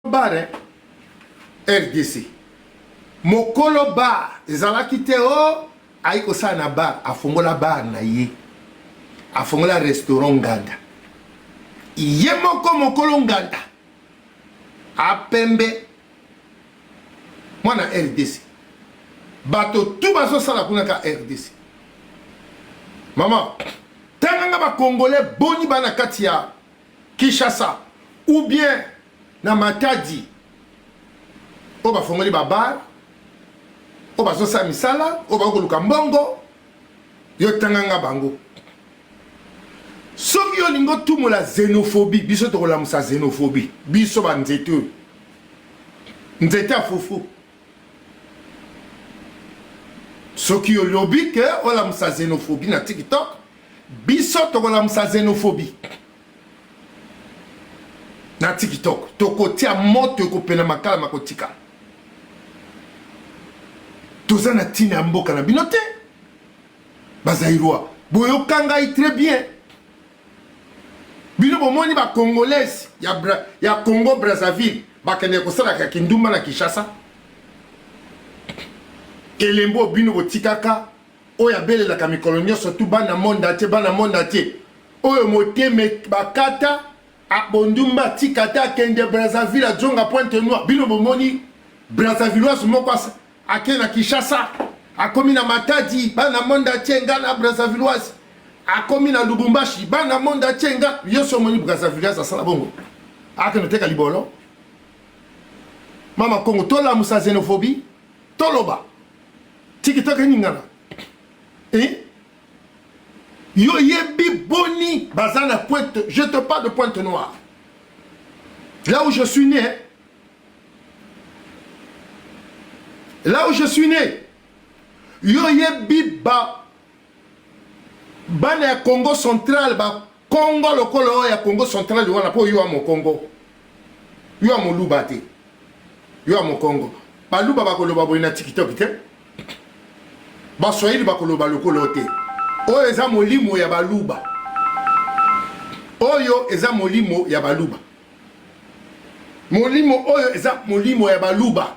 bar RDC mokolo bar ezalaki te o aiko sa na bar afongola bar na ye afongola restaurant Nganda ye moko mokolo Nganda apembe mwana RDC bato tout baso sala kuna ka RDC mama tanga ba congolais boni bana kati ya Kinshasa ou bien na Matadi o ba fongoli ba bar o ba so sa misala o ba koluka mbongo yo tanga bango soki yo lingo tumo la xénophobie biso to la musa xénophobie biso ba nzeto nzeta fufu soki yo lobi ke o la musa xénophobie na TikTok biso to la musa xénophobie na TikTok tokotia moto ko pena makala makotika toza na tina mboka na binote bazairwa boyokanga très bien bino bomoni ba congolais ya Congo Brazzaville bakene ko sala ka kindumba na Kinshasa elembo bino botikaka oya bele la kamikolonio surtout bana monda te oyo moteme bakata abondumba tikata kende Brazzaville a jonga Pointe Noire bino bomoni Brazzavillois moko akena Kinshasa akomi na Matadi bana monda tienga na Brazzavillois akomi na Lubumbashi bana monda tienga yoso moni Brazzavillois asala bongo akeno teka libolo mama Congo tola musa xénophobie toloba TikTok ningana yo yebi boni bazana Pointe, je te parle de Pointe Noire. Là où je suis né, yo yebi bana ya Congo central ba Congo lokolo ya Congo central wana po yo mo Congo. Yo mo lubate. Yo mo Congo. Ba luba ba koloba boina TikTok te. Ba soyeli ba koloba lokolo te. Oyo eza molimo ya baluba. Oyo eza molimo ya baluba. Molimo oyo eza molimo ya baluba.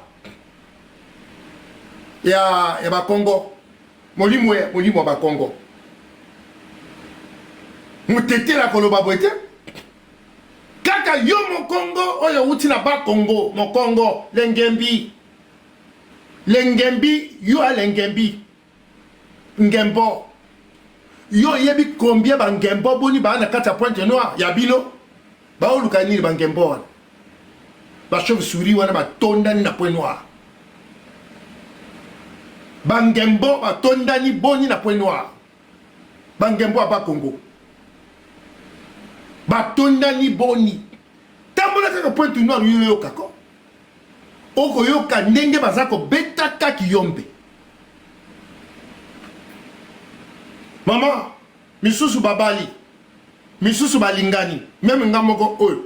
Ya ba Congo. Molimo ya ba Congo. Mutete la koloba boete. Kaka yo mo Congo oyo uti na ba Congo, mo Congo lengembi. Lengembi yo a lengembi. Ngembo. Yo yebi combien ba ngembo boni ba na kata Pointe Noire ya bino ba oluka nini ba ngembo wana ba chauve-souris wana ba tondani na Pointe Noire ba ngembo ba tondani boni na Pointe Noire ba ngembo ba Congo ba tondani boni tambola kaka Pointe Noire yo kako oko yoka ndenge bazako beta kaki yombe. Maman, misusu babali, misusu balingani, même ngamoko oyo.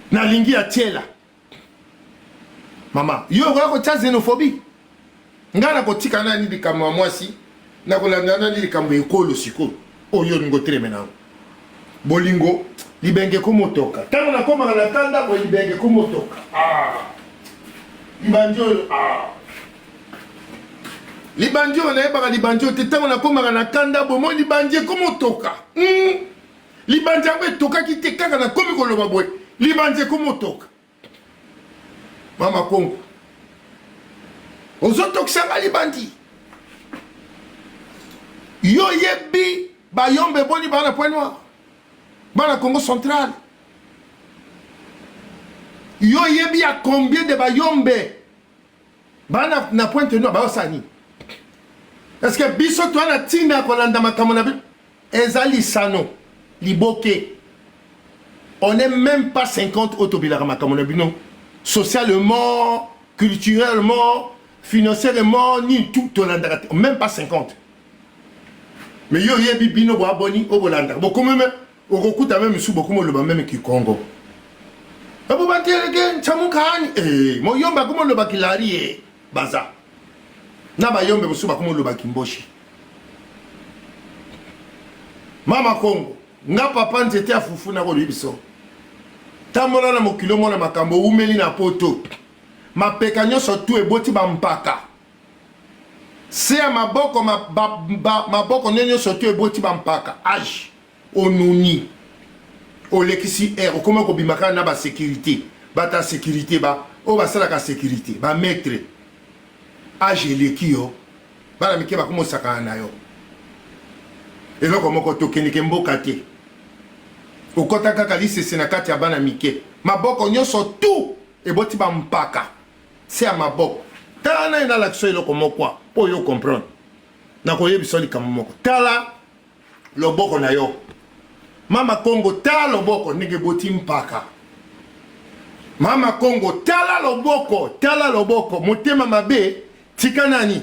Na lingi ya tiela. Maman, yo ko tsa xénophobie. Ngana ko tika na ni likamwa mwasi, na ko langana ni likamwa ekolo siko. Oyo ngo treme na. Bolingo libenge ko motoka. Tango na koma na tanda ko libenge ko motoka. Libanjo libandio na yebaka libandio te ntango nakomaka na kanda bomo libandi ekomotoka libandi yango etokaki te kaka nakomi koloba boye libandi ekomotoka mama Congo ozotokisanga libandi yo yebi bayombe boni bana Pointe Noire bana Congo central yo yebi ya combien de bayombe bana na Pointe Noire baosani. Est-ce que biso toi na tina kolanda makamona bi ezali sano liboke on n'est même pas 50 autobilaka makamona bino socialement culturellement financièrement ni tout tolanda même pas 50 mais yo yebi bino bo aboni obolanda bo comme même okokuta même sou beaucoup le même ki Congo abo banteleke chamukani mo yomba como le bakilari baza na bayombe bosuba como loba kimboshi mama Congo nga papa nzete afufu na ko biso tambola na mokilo mona makambo umeli na poto mapeka nyonso tu eboti bampaka se ya maboko maboko nyonso tu eboti bampaka age onuni olekisi air okoma kobimaka na basécurité bata sécurité oyo basalaka sécurité bamaître age eleki yo bana mike bakomosakana na yo eloko moko tokendeke mboka te okota kaka lisese na kati ya bana mike maboko nyonso tu eboti bampaka se ya maboko tala na ye nalakisa eloko moko mpo yo comprendre nakoyebisa likambo moko tala loboko na yo mama Congo tala loboko ndenge eboti mpaka mama Congo tala loboko motema mabe tika nani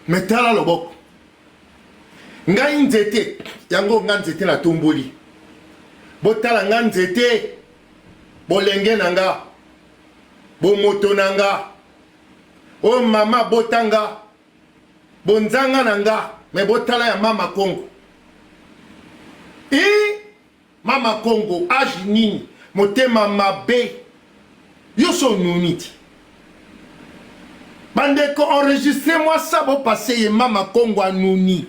me tala loboko ngai nzete yango nga nzete na tomboli botala nga nzete bolenge na nga bomoto na nga o mama botanga bonzanga na nga me botala ya mama Congo mama Congo age nini motema mabe yoso nuniti bandeko enregistrez-moi ça bo passer ye mama Congo anuni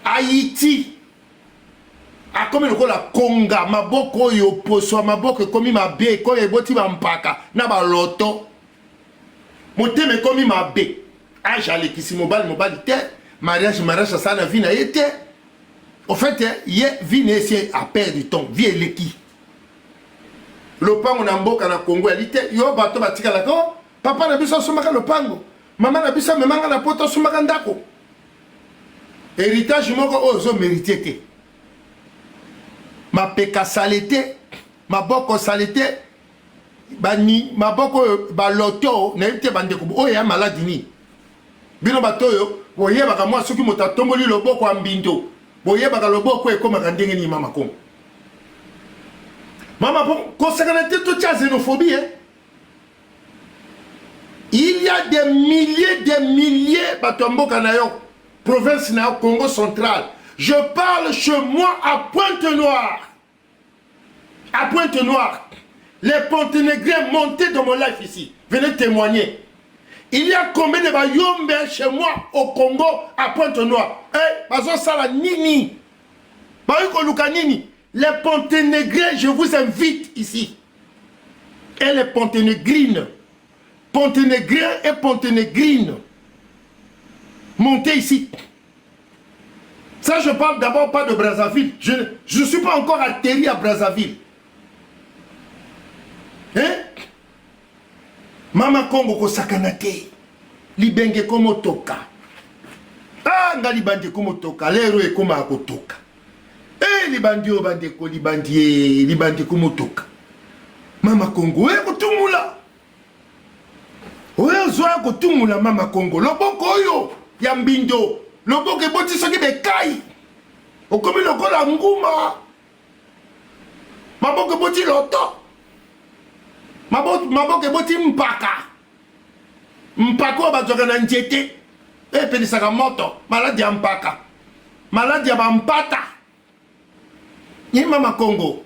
Haïti akomi lokola konga maboko oyo poso maboko ekomi mabe ekomi eboti bampaka na baloto motema ekomi mabe age alekisi mobali te mariage asala na vie na ye te au fait ye vie na esi a perdre temps vie eleki lopango na mboka na Congo yali te yo bato batikalaka papa na biso asomaka lopango mama na biso amemanga na poto asomaka ndako héritage moko oyo ozomérite te mapeka sale te maboko sale te maboko oyo baloto nayebi te bandeko oyo ya maladi nini bino bato oyo boyebaka mwa soki moto atomboli loboko ya mbindo boyebaka loboko ekomaka ndenge nini mama Congo mama kosakana te totia xénophobie il y a des milliers bato ya mboka na yo province na Congo central. Je parle chez moi à Pointe-Noire. À Pointe-Noire. Les Ponténégrins montés dans mon life ici. Venez témoigner. Il y a combien de bayombe chez moi au Congo à Pointe-Noire? Eh, bazo sala nini. Bayuko luka nini. Les Ponténégrins, je vous invite ici. Et les Ponténégrines. Ponténégrins et Ponténégrines. Montez ici. Ça, je parle d'abord pas de Brazzaville. Je ne suis pas encore atterri à Brazzaville. Hein? Mama Congo ko sakanate. Libenge komo toka. Ah, nga libande komo toka. Lero e koma akotoka. Eh, libandi o bande ko libandi komo toka. Mama Congo, kotumula. Oyo zoa kotumula Mama Congo. Loboko oyo. Yambindo, loboko eboti soki bekai. Okomi lokola nguma. Maboko eboti loto. Maboko eboti mpaka. Mpaka oyo bazwaka na nzete. Epelisaka moto. Maladi ya mpaka. Maladi ya bampata. Ni Mama Congo.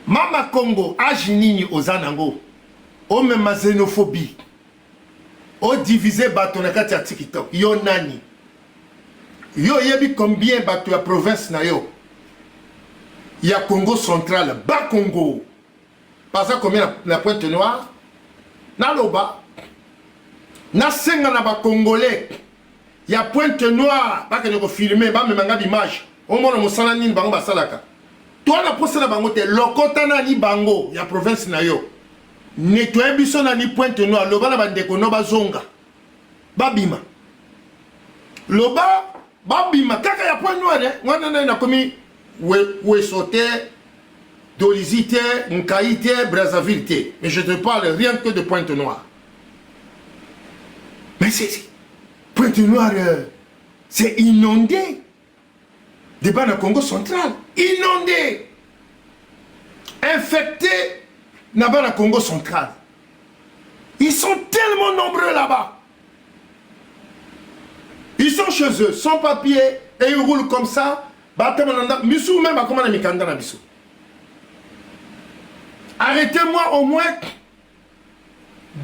Mama Congo, age nini oza nango. Omema xénophobie. O diviser bato na kati ya TikTok. Yo nani? Yo yebi combien bato ya province na yo? Ya Congo central, bas Congo. Pas ça combien la Pointe-Noire? Na loba. Na senga na ba Congolais. Ya Pointe-Noire, ba ke ko filmer, ba me manga d'image. O mona mosala nini bango basalaka. Toi na posala bango te lokota na ni bango ya province na yo. Nettoyer biso na ni Pointe-Noire loba na bandeko no bazonga babima loba babima kaka ya Pointe-Noire ngwana na komi we sauter Dolizite Nkaïte Brazzaville. Mais je te parle rien que de Pointe-Noire. Mais c'est Pointe-Noire c'est inondé débat dans le Congo central, inondé, infecté dans le Congo central. Ils sont tellement nombreux là-bas. Ils sont chez eux, sans papier, et ils roulent comme ça. Misou même, comment on a mis Kanda na Bissou. Arrêtez-moi au moins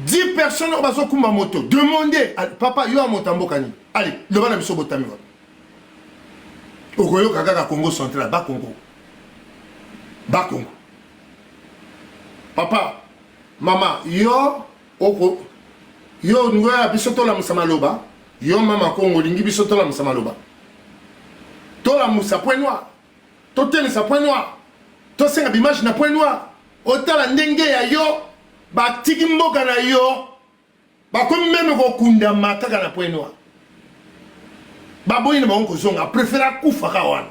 10 personnes au baso kuma moto. Demandez, papa, yo a motambokani. Allez, le bana biso botami. Okoyo kaka Congo central, ba Congo. Ba Congo. Papa, mama, yo ngoya biso tola musamaloba. Yo mama Congo lingi biso tola musamaloba. Tola musa point noir. Totele sa point noir. Tosenga bimage na point noir. Otala ndenge ya yo batiki mboka na yo bakomi meme kokunda makaka na point noir. Baboyi na bango kozonga préféra kufa ka wana.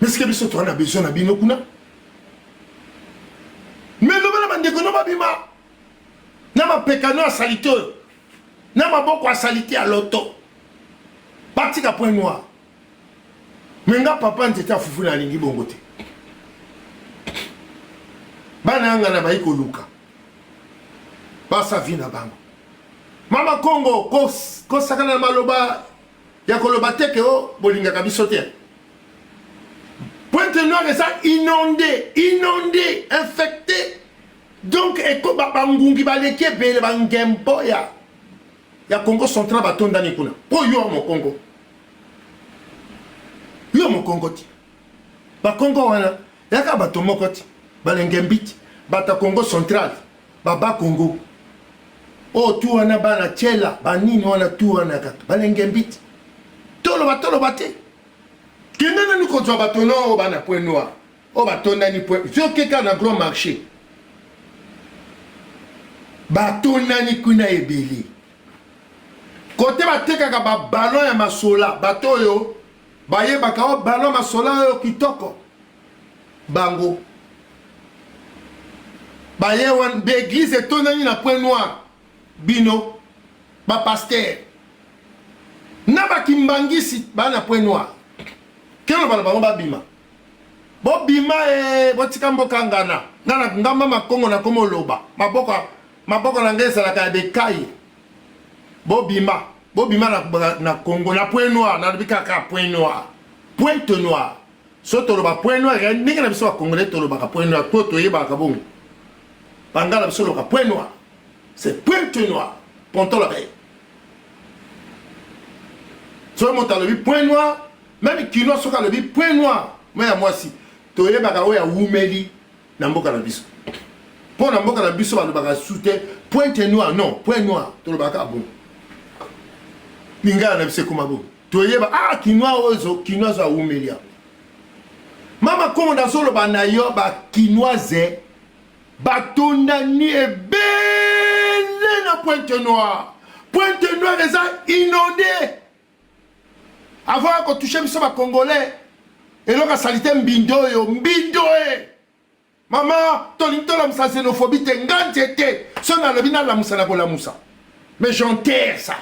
Est-ce que biso toana besoin na bino kuna? Mais le bana bandeko no babima. Na mapekano a salite. Na maboko a salite a loto. Batika point noir. Menga papa nteta fufu na lingi bongo te. Bana anga na baiko luka. Basa vina bango. Mama Congo ko sakana maloba ya koloba teke o bolinga kabiso te. Pointe Noire ça inondé, infecté. Donc eko bangungi baleke bele bangempo ya Congo central batonda ni kuna. Po yo mo Congo. Yo mo Congo ti. Ba Congo wana yaka bato moko ti. Balengembiti bata Congo central baba Congo. Oh tu wana bana chela banini wana tu wana kaka balengembiti. Tolo bate. Kende nous contre batono o bana point noir. O batonda ni point. Sur keka na grand marché. Batonda ni kuna ebeli. Côté bateka ka ba ballon ya masola bato yo baye baka o ballon masola yo kitoko. Bango. Baye wan l'église etonda ni na point noir. Bino ba pasteur. Na ba kimbangisi bana point noir. Keno bala ba bima. Bo bima botika mboka ngana. Ngana ngamba makongo na komo loba. Maboko na ngesa la ka de kai. Bo bima na Congo na point noir na bika ka point noir. Pointe noire. Soto loba point noir ninga na biso ba congolais to loba ka point noir to yeba ka bongo. Bangala biso loba point noir. C'est pointe noire. Ponto la paix. So mo talobi point noir. Même kino soka le point noir. Mais à moi si. Toye baka oya wumeli na mboka na biso. Pour na mboka na biso ba le baka soute pointe noire non, point noir to le baka bon. Ninga na bise kuma bon. Toye ba kino zo wumeli. Mama komo da solo ba na yo ba kinoise batonda ni ebele na pointe noire. Pointe noire est inondée. Avant qu'on touche biso ba congolais et donc salité mbindo maman tolinto la musa xénophobie te ngantete sona le bina la musa na bola musa mais j'enterre ça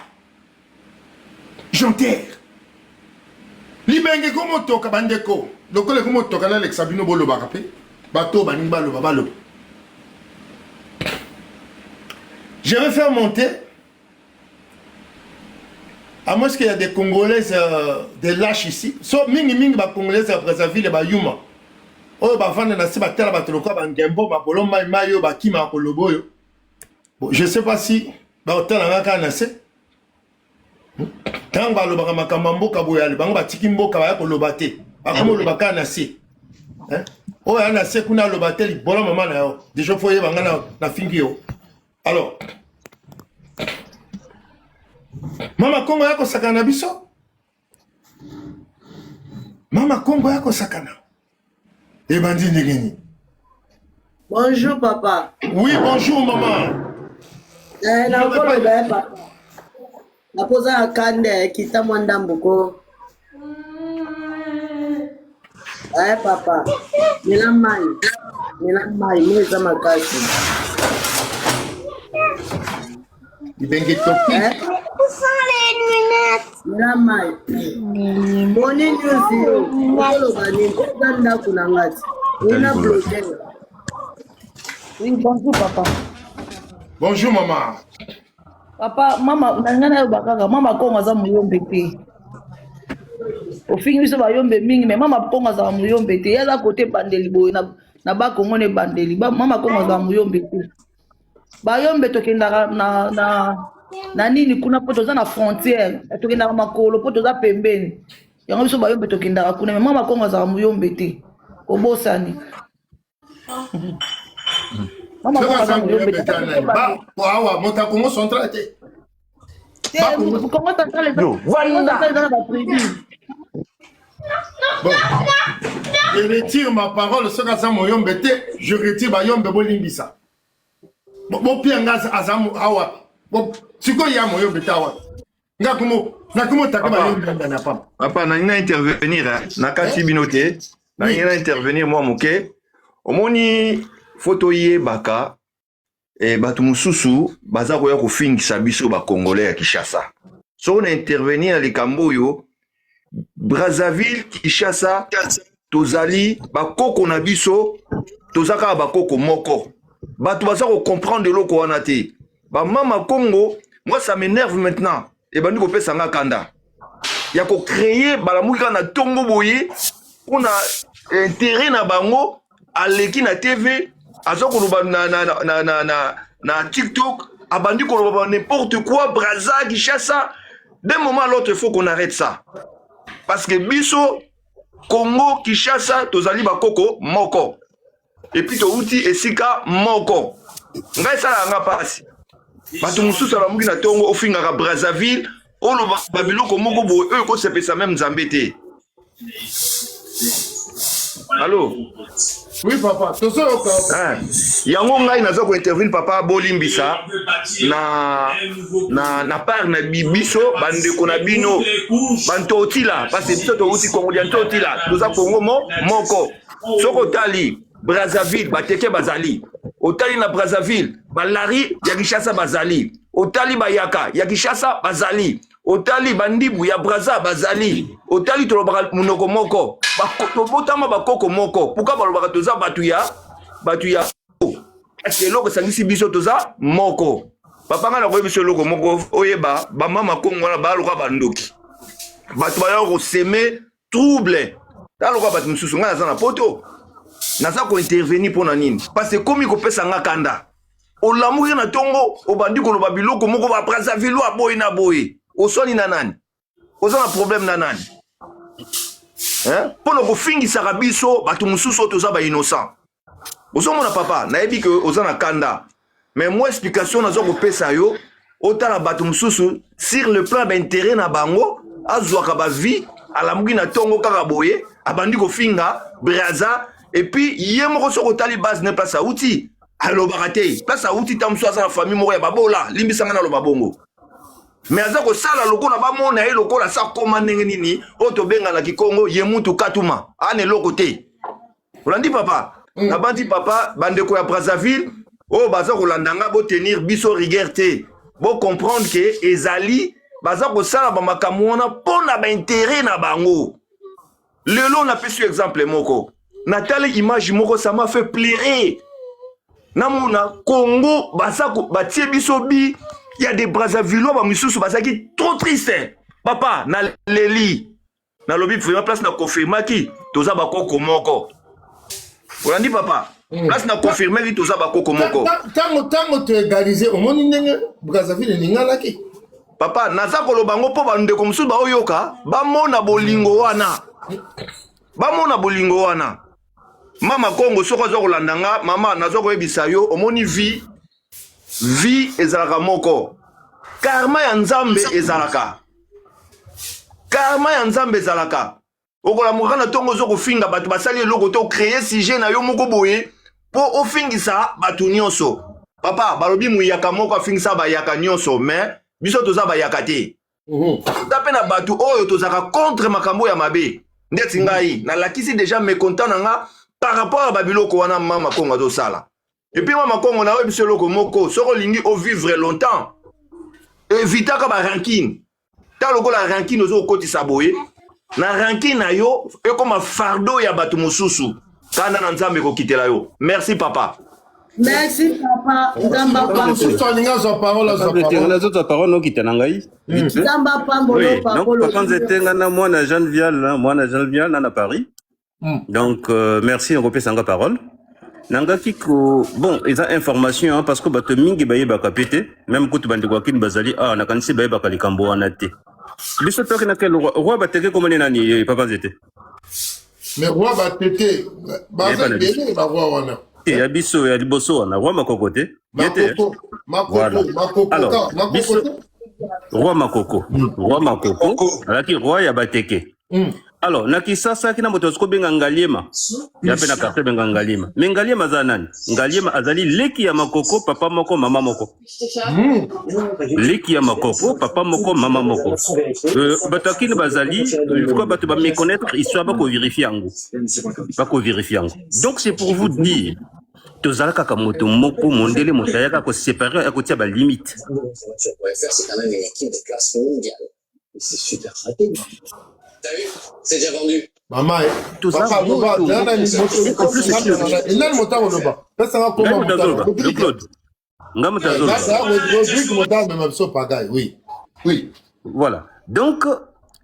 libenge komo toka bandeko lokole komo toka na Alexa bino bolo bakape bato baningi balo je vais faire monter. À moins qu'il y a des Congolaises, des lâches ici. So, mingi ba Congolaises à Brazzaville, ba Yuma. Oh, ba vendre na si ba tela ba toloka ba ngembo ba boloma mayo ba kima kolobo yo. Bon, je sais pas si ba hotel na ka na se. Tant ba loba makamba mboka boyale, bango ba tiki mboka ba koloba te. Ba komo loba ka na se. Hein? Oh, ya na se kuna loba te li bolo mama na yo. Déjà foye banga na fingi yo. Alors, Mama Congo yako sakana biso? Mama Congo yako sakana. Et bandi ndegeni. Bonjour papa. Oui, bonjour maman. Na kolo ba papa. Na poza kande kita mwanda mbuko. Papa. Nila mai mweza makasi. Ibenge topi. Nila mai. Moni nyuzi. Kolo ba ni kanda kuna ngati. Una bloqué. Oui, bonjour papa. Bonjour maman. Papa, mama, nangana yo bakaka, mama konga za muyombe te. Ofingi biso ba yombe mingi, mais mama konga za muyombe te. Yaza côté bandeli boy na na ba Congo ne bandeli ba mama Congo za muyombe te ba yombe tokendaka na nini kuna po toza na frontière tokendaka makolo po toza pembeni yango biso ba yombe tokendaka kuna mais mama Congo za muyombe te obosani mama Congo za muyombe te ba awa mota Congo central te Congo central bon je retire ma parole soki aza moyombe te je retire bayombe bolimbisa bopianga azamu awa sikoyo ya moyombe te awa nakumotaka bayombe na pamba papa nalingi na intervenir na kati bino te nalingi na intervenir mwa moke omoni foto yebaka bato mosusu baza koya kofingisa biso bakongolais ya Kinshasa soki na intervenir na likambo oyo Brazzaville Kinshasa tozali bakoko na biso toza kaka bakoko moko bato baza comprendre eloko wana te bamama Congo moi ça m'énerve maintenant ebandi kopesa nga kanda ya kocréer balamuki kaka na ntongo boye mpona intérêt na bango aleki na TV aza koloba na TikTok abandi koloba n'importe quoi Brazza Kinshasa d'un moment à l'autre il faut qu'on arrête ça parce que biso Congo Kinshasa tozali bakoko moko et puis touti esika moko ngai sala nga pasi bato mosusu alamuki na ntongo ofingaka Brazzaville oloba babiloko moko boye oyo kosepesa même nzambe te. Allô? Oui papa, yango ngai naza ko intervenir papa bolimbisa na part na biso bandeko na bino bantotila parce que biso touti Congo ya ntotila toza Congo moko soko tali Brazzaville bateke bazali otali na Brazzaville balari ya Kinshasa bazali otali bayaka ya Kinshasa bazali otali bandibu ya Brazza bazali otali tolobaka munoko moko tobotama bakoko moko pourquoi balobaka toza batu ya est-ce que loko sangisi biso toza moko papa nga na koyebi biso loko moko oyeba bamama Congo wana baloka bandoki batu baya koseme trouble taloka batu mosusu nga naza na poto naza kointervenir mpona nini parce que komi kopesa nga kanda olamuki na ntongo obandi koloba biloko moko ba Brazzaville aboye na boye osoni na nani oza na problème na nani mpona kofingisaka biso bato mosusu oyo toza innocent ozomona papa nayebi ke oza na kanda mais moi explication naza kopesa yo otala bato mosusu sur le plan d'intérêt na bango azwaka bavie alamuki na ntongo kaka boye abandi kofinga Brazza et puis ye moko soki otali base ne place auti alobaka te place auti ta mosusu aza na famille moko ya babola limbisanga na aloba bongo mais aza kosala lokola bamona ye lokola sa koma ndenge nini oyo tobenganaki Congo ye mutu katuma ane eloko te olandi papa nabandi papa bandeko ya Brazzaville oyo baza kolanda nga botenir biso rigueur te bocomprendre ke ezali baza kosala bamakambo wana mpona baintere na bango lelo napesi exemple moko natali image moko ça m'a fait pleurer namona Congo batie biso bi il y a des Brazzavillois ba misusu bazaki trop triste papa na leli na lobi vraiment place na confirmer ki toza bakoko moko olandi papa place na confirmer ki toza bakoko moko tango te égaliser omoni ndenge Brazzaville ningalaki papa naza koloba ngo po bandeko mosusu baoyoka bamona bolingo wana mama Congo soko aza kolanda nga mama naza koyebisa yo omoni vie ezalaka moko karma ya nzambe ezalaka okolamuka na ntongo oza kofinga bato basali eloko to créer sujet na yo moko boye mpo ofingisa bato nyonso papa balobi muyaka moko afingisa bayaka nyonso mais biso toza bayaka te toza mpe na bato oyo tozalaka contre makambo ya mabe ndeti ngai nalakisi déjà mécontent na nga par rapport à babiloko wana mama Congo azosala et puis mama Congo na oyebi eloko moko soko olingi ovivre longtemps evitaka barankine ta lokola rankine ozo okotisa boye na rankine na yo ekoma fardeau ya bato mosusu kanda na nzambe kokitela yo merci papa. Merci papa. Jean Vial à Paris. Donc merci on repère sa parole. nangaki ko bon eza information hein, parce que bato mingi bayebaka pete même kutu bandeko kini bazali nakanisi bayebaka likambo wana te biso toke na quel roi bateke komone nani papa Nzete mais roi bateke baza bele ba roi wana ya biso ya liboso wana roi makoko te makoko alors biso roi makoko alaki roi ya bateke alors na kisasa kina moto ko benga ngaliema ya pe na carte benga ngaliema mais ngaliema za nani ngaliema azali leki ya makoko papa moko mama moko leki ya makoko papa moko mama moko batakini bazali quoi batu ba me connaître histoire ba ko vérifier yango donc c'est pour vous dire tozala kaka moto moko mondele motayaka ko séparer à côté ba limite c'est super raté. T'as vu? C'est déjà vendu. Maman, tout ça. Oui. Voilà. Donc,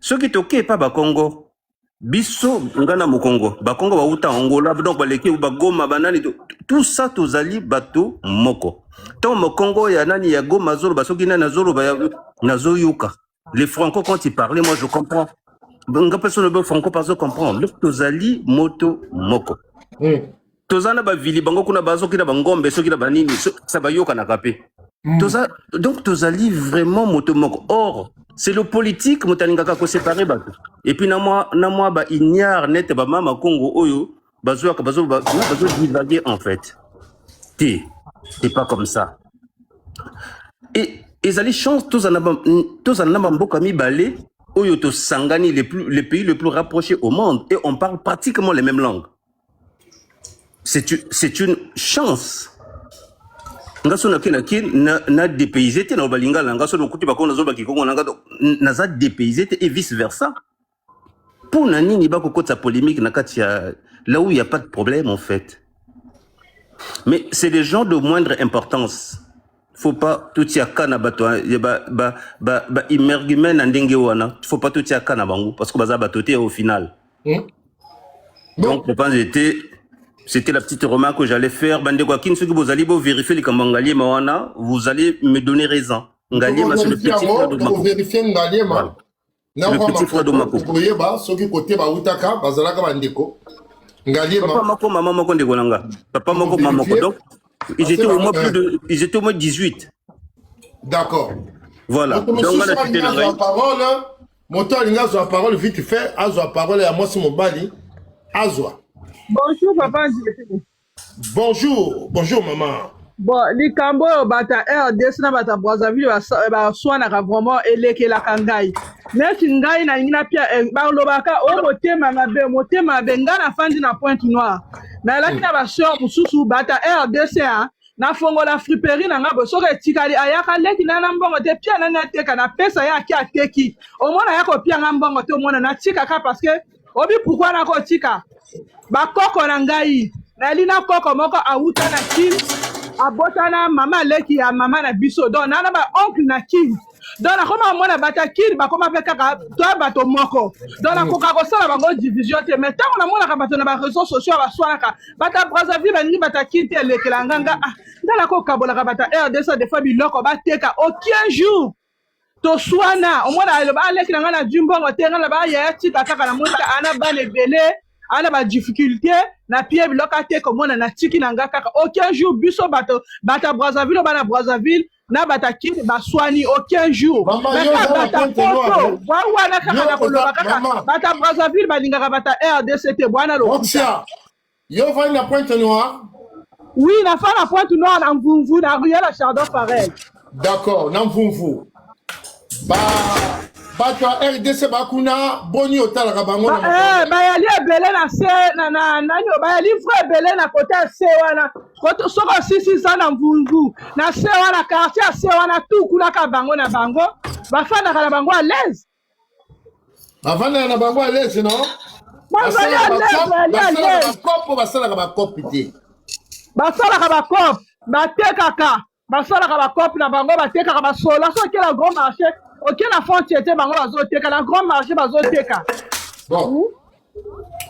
ceux qui toquent pas Bakongo, biso ngana mokongo, Bakongo bauta Angola, donc baleki ou bagoma banani, tout ça tozali bato moko. Tant mokongo ya nani ya goma zolo basoki na zolo nazo yuka. Les Franco quand ils parlaient, moi je comprends. Nga personne ne franco parce que comprendre. Donc tozali moto moko. Tozana ba vili bango kuna bazo kina bangombe so kina banini ça ba yoka na kapé. Donc tozali vraiment moto moko. Or c'est le politique motalingaka ko séparer bato. Et puis na moi ba ignare net ba mama Congo oyo bazo divaguer en fait. C'est pas comme ça. Et ils allaient chance tous en mboka mibale oyo to sangani les pays les plus rapprochés au monde et on parle pratiquement les mêmes langues. C'est une chance. Ngaso na kinaki na dépaysé te na balingala ngaso no kuti bakona zo bakikongo na za dépaysé et vice versa. Pour nani ni ba kokota polémique na katia là où il y a pas de problème en fait. Mais c'est des gens de moindre importance. Faut pas tout y a kana bato immergimen ndenge wana faut pas tout y a kana bango parce que baza batoté au final. Donc je pense c'était la petite remarque que j'allais faire bande quoi kin ceux que vous allez vérifier les kambangali mawana vous allez me donner raison. Ngali ma c'est le petit frère de Mako. Vérifier ngali ma. Na le petit frère de Mako. Boyeba soki côté ba utaka bazalaka bandeko. Ngali ma. Papa Mako maman Mako ndeko nanga. Papa Mako maman Mako donc ils étaient au moins 18. D'accord. Voilà. Donc on a quitté la parole. Moto alinga zo parole vite fait, azo parole à moi mon bali. Azo. Bonjour papa. Bonjour maman. Bon, likambo bata RDC na bata Brazzaville ba swana ka vraiment eleke la kangai. Neti ngai na ngina pia ba lobaka o motema mabe ngana fandi na Pointe Noire. Na la kina ba sœur mususu bata RDC na fongo la friperie na ngabo soka etikali ayaka leki na mbongo te pia na teka na pesa ya ki ateki. O mona yako pia na mbongo te o mona na tika ka parce que obi pourquoi na ko tika. Ba koko na ngai na lina koko moko awuta na kini abotana mama leki ya mama na biso donc nana ba oncle na kini donc na koma mona bata kini ba koma peka ka to bato moko donc na koka ko sala bango division te mais tant na mona ka bato na ba réseaux sociaux ba swana ka bata Brazzaville ba ni bata kini te lekela nganga ndala ko kabola ka bata RDC de fois biloko ba teka aucun jour to swana o mona ba lekela ngana jumbongo te ngana ba ya tika kaka na mona ana ba lebele ana ba difficulté na pied bloka te komona na tiki na ngaka aucun jour biso bata Brazzaville bana Brazzaville na bata kini ba swani aucun jour bata photo wana kaka na koloba kaka bata Brazzaville balingaka bata RDC te bwana lo yo va na Pointe Noire. Oui na fa na Pointe Noire na Mvumvu na rue la Chardon pareil. D'accord na Mvumvu bato RDC bakuna boni otalaka bango na bayali ebele na se na nani bayali vrai ebele na côté se wana soko sisi sana Mvungu na se wana quartier se wana tout kuna ka bango na bango bafana kala bango à l'aise bafana na bango à l'aise non basala ka kopi te basala ka bakopi batekaka basala ka bakopi na bango batekaka basola so ke la grand marché. Ok, la frontière, la grand marché, bon.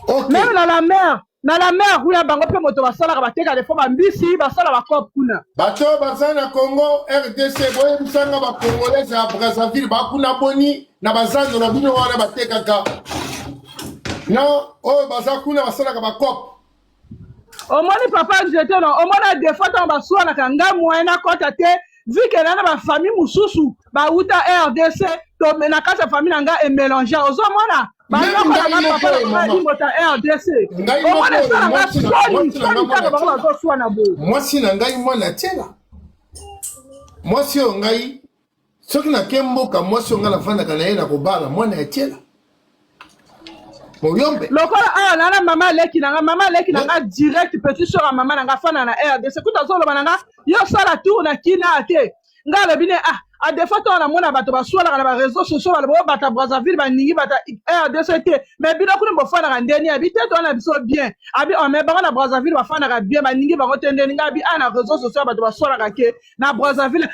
Okay. Même dans la mer, na la mer kuna bango pe moto basala ba teka defo ba mbisi basala ba cop kuna bato baza na Congo RDC boye bisanga ba Congolais ya Brazzaville ba kuna boni na bazando na bino wana batekaka non oh baza kuna basala ka ba cop omoni papa j'étais non omona des fois tant baswa na kanga moyena kota te vu que na ba famille mususu ba uta RDC to na kasa famille nga e mélanger ozomona ba loko na papa na mota RDC omona ça na soni na bo moi si na ngai mwana tela moi si ngai soki na kemboka moi si ngala fanda kana yena ko bala mwana tela lokola awa nana mama leki nanga direct petit sur mama nanga fana na RDC kuta zolo bananga yo sala tour na kina ate ngala bine a des fois on a mona bato baswala na ba réseaux sociaux ba bata Brazzaville ba ningi bata RDC te mais bino kuna bo fana na ndeni habité to na biso bien abi on me ba na Brazzaville ba fana ga bien ba ningi ba kotende ninga bi na réseaux sociaux bato baswala ga ke na Brazzaville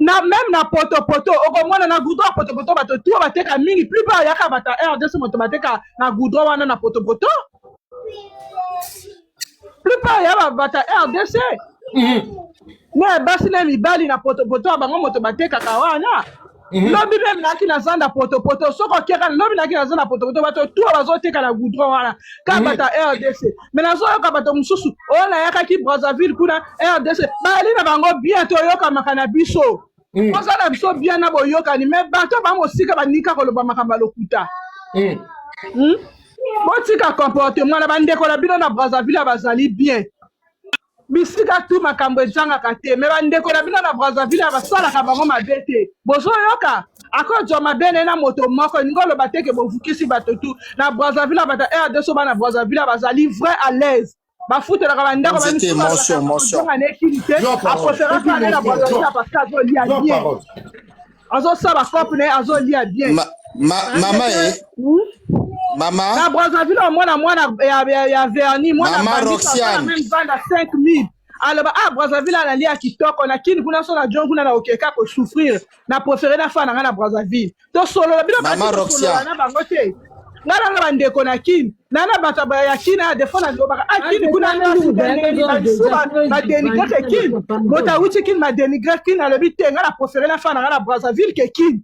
na même na poto oko mona na goudron poto bato tout ba teka mingi plus pas yaka bata RDC moto bateka na goudron wana na poto plus pas ya bata RDC mais basi na mibali na poto bango moto bateka kawana lobi même na kina zanda poto soko keka lobi na kina zanda poto bato tout bazoteka na goudron wana ka bata RDC mais na zoyo ka bato mususu ona yaka ki Brazzaville kuna RDC bali na bango bientôt yoka makana biso oza na biso bien na boyoka ni mais bato ba mosika banika koloba makamba lokuta botika comportement na bandeko na bino na Brazzaville bazali bien bisika tu makambo ezangaka te me bandeko na bino na Brazzaville basalaka bango mabe te bozoyoka akojo mabene na moto moko ngoloba te ke bovukisi bato tu na Brazzaville bata RDC ba na Brazzaville bazali vrai à l'aise bafutelaka bandako apofera fane na Brazzaville parce que azolia bien azosala cope ne azolia bien mama Mama. Na Brazzaville, mwana ya verni, mwana Roxiane. Même vendre 5 000. Alors Brazzaville a lia kitoko na kini kuna so na jongo kuna na okeka ko souffrir. Na préféré na fa na Brazzaville. To solo bino ba Roxiane na bango te. Ngala na bandeko na kini. Nana bataba ya kini a defona ngobaka. Kini kuna na ba dénigrer kini. Mota wuti kini ma dénigrer kini na le bité ngala préféré na fa na Brazzaville ke kini.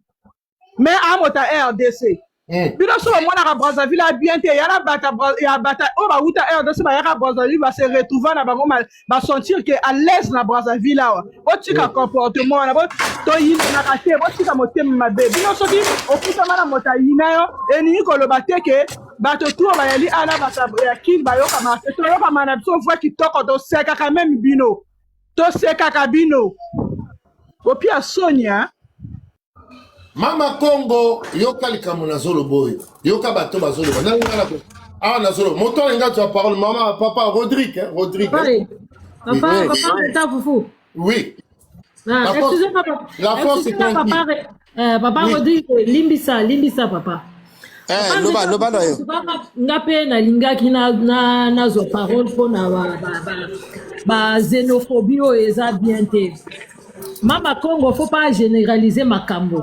Mais a mota RDC. Bino so mwana ka Brazzaville a bien te yana bata o ba uta RDC ba yaka Brazzaville va se retrouver na bango ba sentir que à l'aise na Brazzaville là o tika comportement na bo to yin na ka te bo tika motema mabe bino so ki okuta mana mota yina yo eni ko lo bateke bato tu ba yali ana bata ya king ba yo kama to yo kama na so fois ki toko do seka ka même bino to seka ka bino o pia Sonia Mama Congo yoka likamu na zolo boy yoka bato bazolo nanga na ko na zolo moto nga tu parole mama papa Rodrigue papa ta foufou oui excusez-moi la force est tranquille papa Rodrigue limbisa papa loba loyo ngape na lingaki na zo parole pour na ba xénophobie eza bien te Mama Congo faut pas généraliser makambo.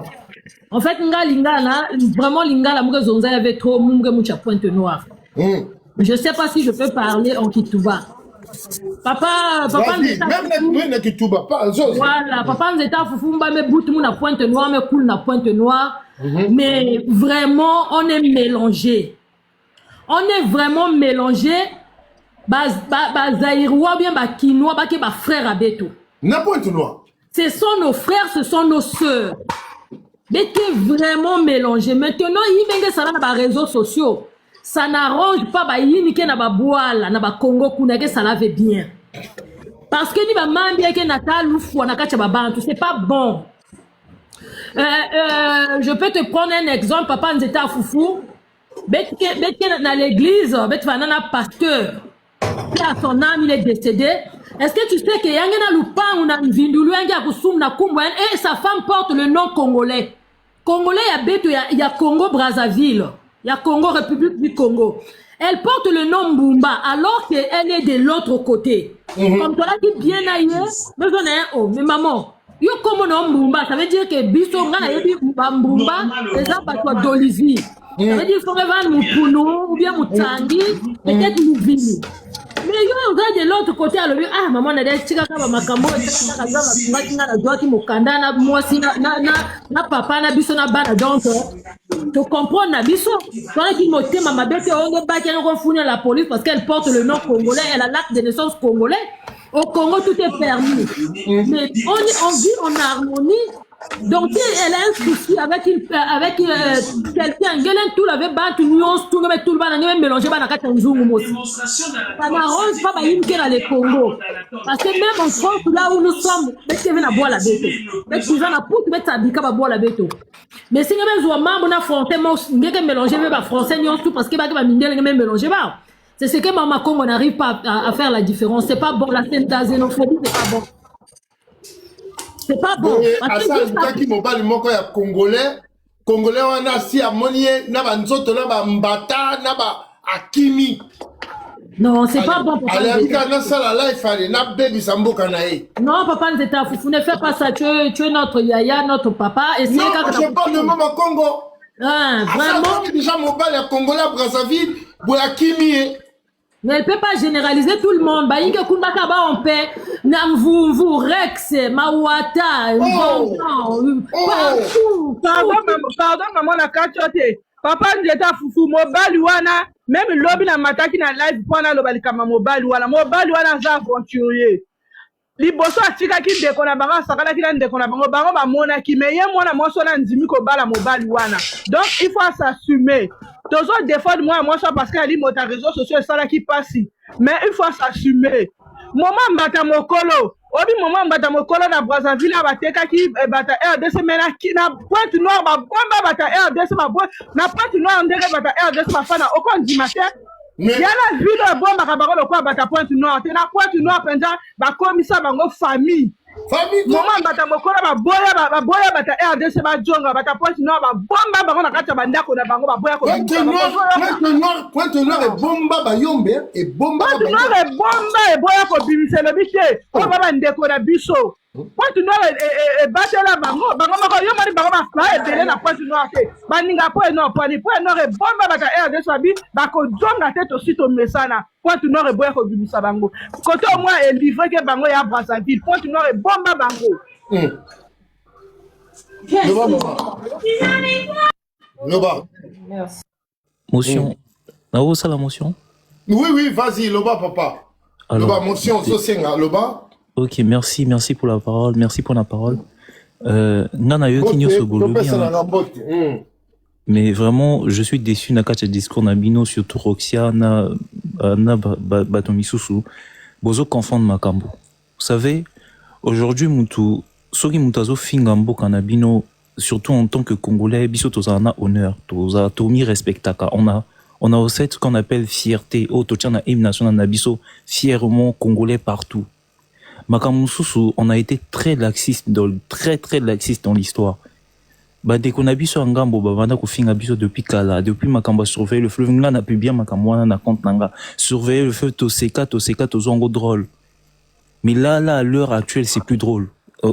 En fait, vraiment, Lingala, il y avait trop de pointe noire. Je ne sais pas si je peux parler en Kitouba. Papa, même Kitouba, pas voilà, papa, nous étions fufumba, mais bout na pointe noire, mais cool na pointe noire. Mais vraiment, on est mélangé. On est vraiment mélangé. Zaïrois, bien, Kinois, ba frère à Beto. Na pointe noire. Ce sont nos frères, ce sont nos sœurs. Mais qui est vraiment mélangé. Maintenant, il y a des réseaux sociaux. Ça n'arrange pas il y a des bois na Congo que ça lave bien. Parce que ni ba mambia ke natal ou na kacha babantu, c'est pas bon. Je peux te prendre un exemple, papa nous était à Foufou. Betke dans l'église, bet vanana pasteur. À son âme, il est décédé. Est-ce que tu sais que Yangena Lupang ou Nvindulu et sa femme porte le nom congolais. Congolais, il y a Congo Brazzaville, il y a Congo République du Congo. Elle porte le nom Mbumba alors qu'elle est de l'autre côté. Comme toi là qui bien ailleurs, mais maman, yo comme nom Mbumba, ça veut dire que biso ngana yebi Mbumba, c'est ça pas toi d'Olivier. Ça veut dire qu'il faut revendre Moupono ou bien Moutangi, peut-être Mouvini. de l'autre côté à lui ah maman na des tika kaba makambo tika kaza makinga na doaki mokanda na mwasi na papa na biso na bana donc tu comprends na biso toi qui motema mabete ongo ba qui on fournit à la police parce qu'elle porte le nom congolais, elle a l'acte de naissance congolais. Au Congo tout est permis. Mais on vit en harmonie. Donc elle a un souci avec quelqu'un, tout l'avait battu nuance tout le tout le ban mélangé ba na kata nzungu aussi. Ça n'arrange pas ba yimke dans le Congo. Parce que même en France là où nous sommes, bête vient à boire la bête. Bête qui va na poutre bête s'habika ba boire la bête. Mais si même zo mambo na fronté mo ngeke mélanger ba français nuance tout parce que ba mindele même mélanger ba. C'est ce que Mama Congo n'arrive pas à faire la différence. C'est pas bon la xénophobie, c'est pas bon. C'est pas bon. Asa qui mobile moko ya congolais on a si amonie na ba nzoto na ba mbata na ba akimi. Non, c'est pas bon. Allez, amika na sala life allez na baby samboka na e. Non, papa Nzeta Fufu, ne fais pas ça. Tu es notre yaya, notre papa. Et c'est non, je parle de Mama Congo. Ah, vraiment. Déjà mobile ya congolais à Brazzaville, Boyakimi. Mais elle ne peut pas généraliser tout le monde. Baïnga Kundaka ba en paix. Namvumvu, Rex, Mawata, Pardon, maman la kachote. Papa Nzeta Fufu, mobali wana, même lobby na mataki na live pour na lobali kama mobali wana za aventurier. Liboso atika ki ndeko na bango sakala ki na ndeko na bango ba mona ki meye mwana moso na ndimi ko bala mobali wana. Donc il faut s'assumer. Toujours défendre moi ça parce qu'elle dit mon réseaux sociaux ça là qui passe. Mais il faut s'assumer. Moment mbata mokolo, obi moment mbata mokolo na Brazzaville bateka ki bata RDC mena ki na Pointe Noire ba bomba bata RDC ba na Pointe Noire ndenge bata RDC ba fana okon dimanche. Mais yana video bomba ka bakolo kwa bata Pointe Noire te na Pointe Noire penza ba komisa bango famille moment bata mokolo ba boya bata RDC ba jonga bata Pointe Noire ba bomba bango na kata bandako na bango ba boya ko Pointe Noire et bomba ba yombe et bomba Pointe Noire et bomba et boya ko bimise le bité o baba ndeko na biso Pointe Noire et batela bango mako yo mari bango ba fa e belé na Pointe Noire te baninga Pointe Noire et bomba bata RDC ba ko jonga tête aussi to mesana Pointe Noire et boya ko bimisa bango côté au moins est livré que bango ya Brazzaville Pointe Noire et bomba bango Loba. Merci. Motion. Ah, ça la motion? Oui, vas-y, Loba, papa. Alors, Loba, motion, Loba. Ok, merci pour la parole. Merci pour la parole. Nana yo kinyo so bolobi. Mais vraiment, je suis déçu na kacha discours na bino surtout Roxia na batomi susu. Bozo confondre makambo. Vous savez, aujourd'hui mutu soki mutazo fingambo kanabino surtout en tant que Congolais, biso tozana honneur, toza tomi respectaka. On a aussi ce qu'on appelle fierté. Oh, totiana hymne national nabiso, fièrement Congolais partout. Makamususu, on a été très laxiste très laxiste dans l'histoire. Bah, dès qu'on a biso en gambo, bah, vanda ko finga biso depuis kala, depuis makamba surveiller le fleuve, là, n'a pu bien makamwana na compte nanga, surveiller le fleuve, toseka, tozongo drôle. Mais là, à l'heure actuelle, c'est plus drôle.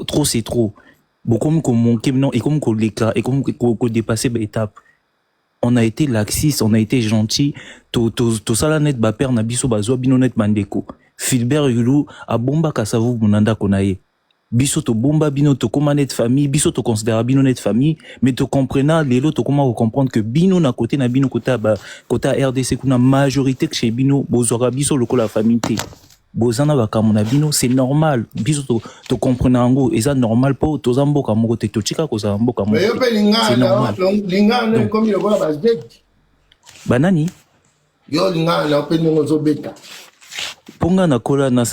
Trop, c'est trop. Bon, comme qu'on manquait maintenant, et comme qu'on l'écart, et comme qu'on dépassait l'étape. On a été laxiste, on a été gentil. To salanet ba père na biso bazwa binonet mandeko. Philbert Yulu a bomba kasavu munanda konaye. Biso to bomba bino to komanet famille, biso to considéra binonet famille, mais to comprena lelo to comment comprendre que bino na côté na bino kota RDC kuna majorité que chez bino bozora biso lokola famille. Bozana bakamona bino c'est normal biso to comprendre ngo eza normal po to zamboka moko te to chika ko zamboka moko c'est normal linga comme il voit bazbek banani yo linga na pe ngo zo beta ponga na kola na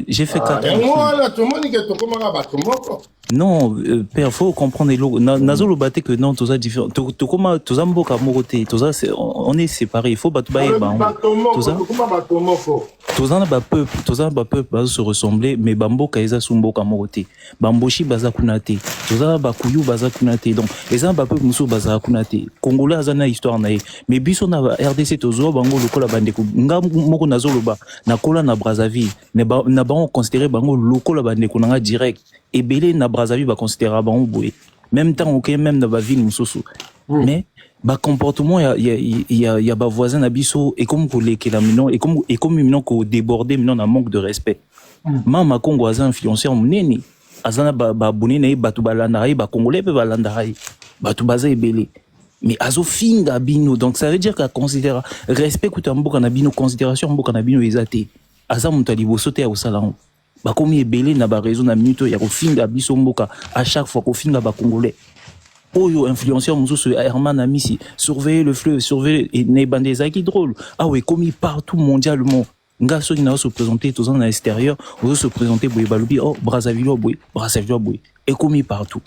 j'ai fait 4 ans moi tout le monde que to comment ba to moko non père faut comprendre nazo lo baté que non toza différent to comment to zamboka moko te toza on est séparés il faut battu ba toza comment ba to moko tozana ba peuple bazo se ressembler mais bamboka eza sumboka moko te bamboshi baza kuna te tozana ba kuyu baza kuna te donc eza ba peuple muso baza kuna te congolais azana histoire na ye mais biso na RDC tozo bango lokola bandeko nga moko nazo loba na kola na Brazzaville na bango considérer bango lokola bandeko na direct ebele na Brazzaville ba considérer bango boye même temps OK même na ba ville musoso mais Bah comportement il y a bah voisin nabiso et comme que la mino et comme mino ko déborder mino na manque de respect. Mama Congo aza influenceur munene azana ba bonene batu balanda ba congolais pe balanda batu baza ebele. Mais azo finga bino donc ça veut dire qu'à considérer respect kuta mboka na bino considération mboka na bino ezate. Aza muta liboso te au salon. Ba komi ebele na ba raison na minute ya ko finga biso mboka à chaque fois ko finga ba congolais. Oyo influenceur mususu Herman Amisi surveiller le fleuve surveiller et ne bandeza qui drôle ah ouais commis partout mondialement nga ceux qui n'ont se présenter tous en extérieur ou se présenter boy balubi oh Brazzaville boy et commis partout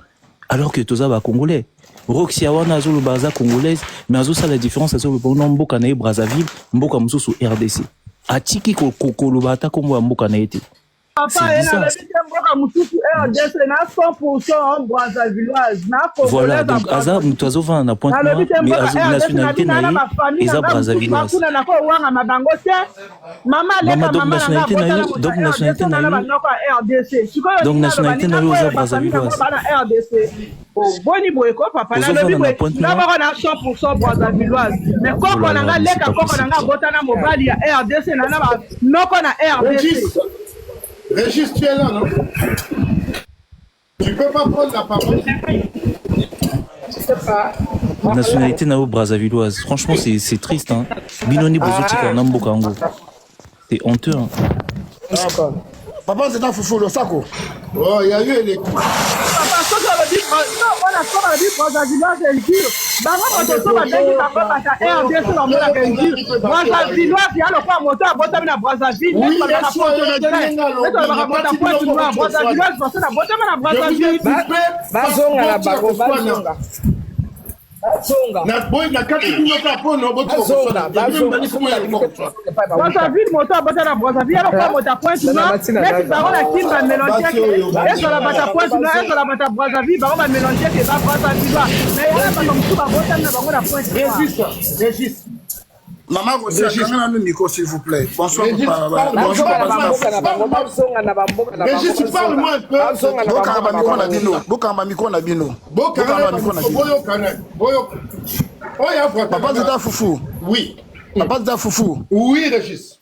alors que tous ba congolais Roxy Awana azo le baza congolaise mais azo ça la différence azo le bon mboka na Brazzaville mboka mususu RDC atiki ko lo bata comme mboka na été. Papa, elle a voilà, donc Aza, nous avons un point mais nationalité Eza Brazzavilloise. Donc nationalité Eza Brazzavilloise. Boni boyeko papa na lobi boy na ba na 100% Brazzavilloise mais quand on a leka quand on a botana mobali ya RDC na ba noko na RDC. Régis, tu es là, non? Tu peux pas prendre la parole. Je sais pas. Nationalité nao Brazzavilloise. Franchement, c'est triste. Hein. Binoni Bozoti Kanambo Kango. C'est honteux. Hein. Papa, c'est un foufou, le saco. Oh, il y a eu les coups. Papa, ce que je dis, on a ce qu'on dit Brazzavilloise, elle dit. D'abord, quand on se dit que papa, RDC, on met la gueule. Brazzavilloise, il y a le point moteur à Botamina Brazzaville. Oui, il y a le point moteur à Brazzavilloise, parce que la Botamina Brazzaville. Bazonga la bago, bazonga. Brazzaville moto abota na Brazzaville alors pas moto point non mais par la team va mélanger et sur la bata point non et sur la bata Brazzaville va on mélanger que va Brazzaville mais il y a pas comme tout va bota na bango na point Régis Maman, vous êtes un micro, s'il vous plaît. Bonsoir, papa. Bonjour, Régis, parle-moi un peu. Papa, c'est un foufou. Oui. Papa, c'est un foufou. Oui, Régis.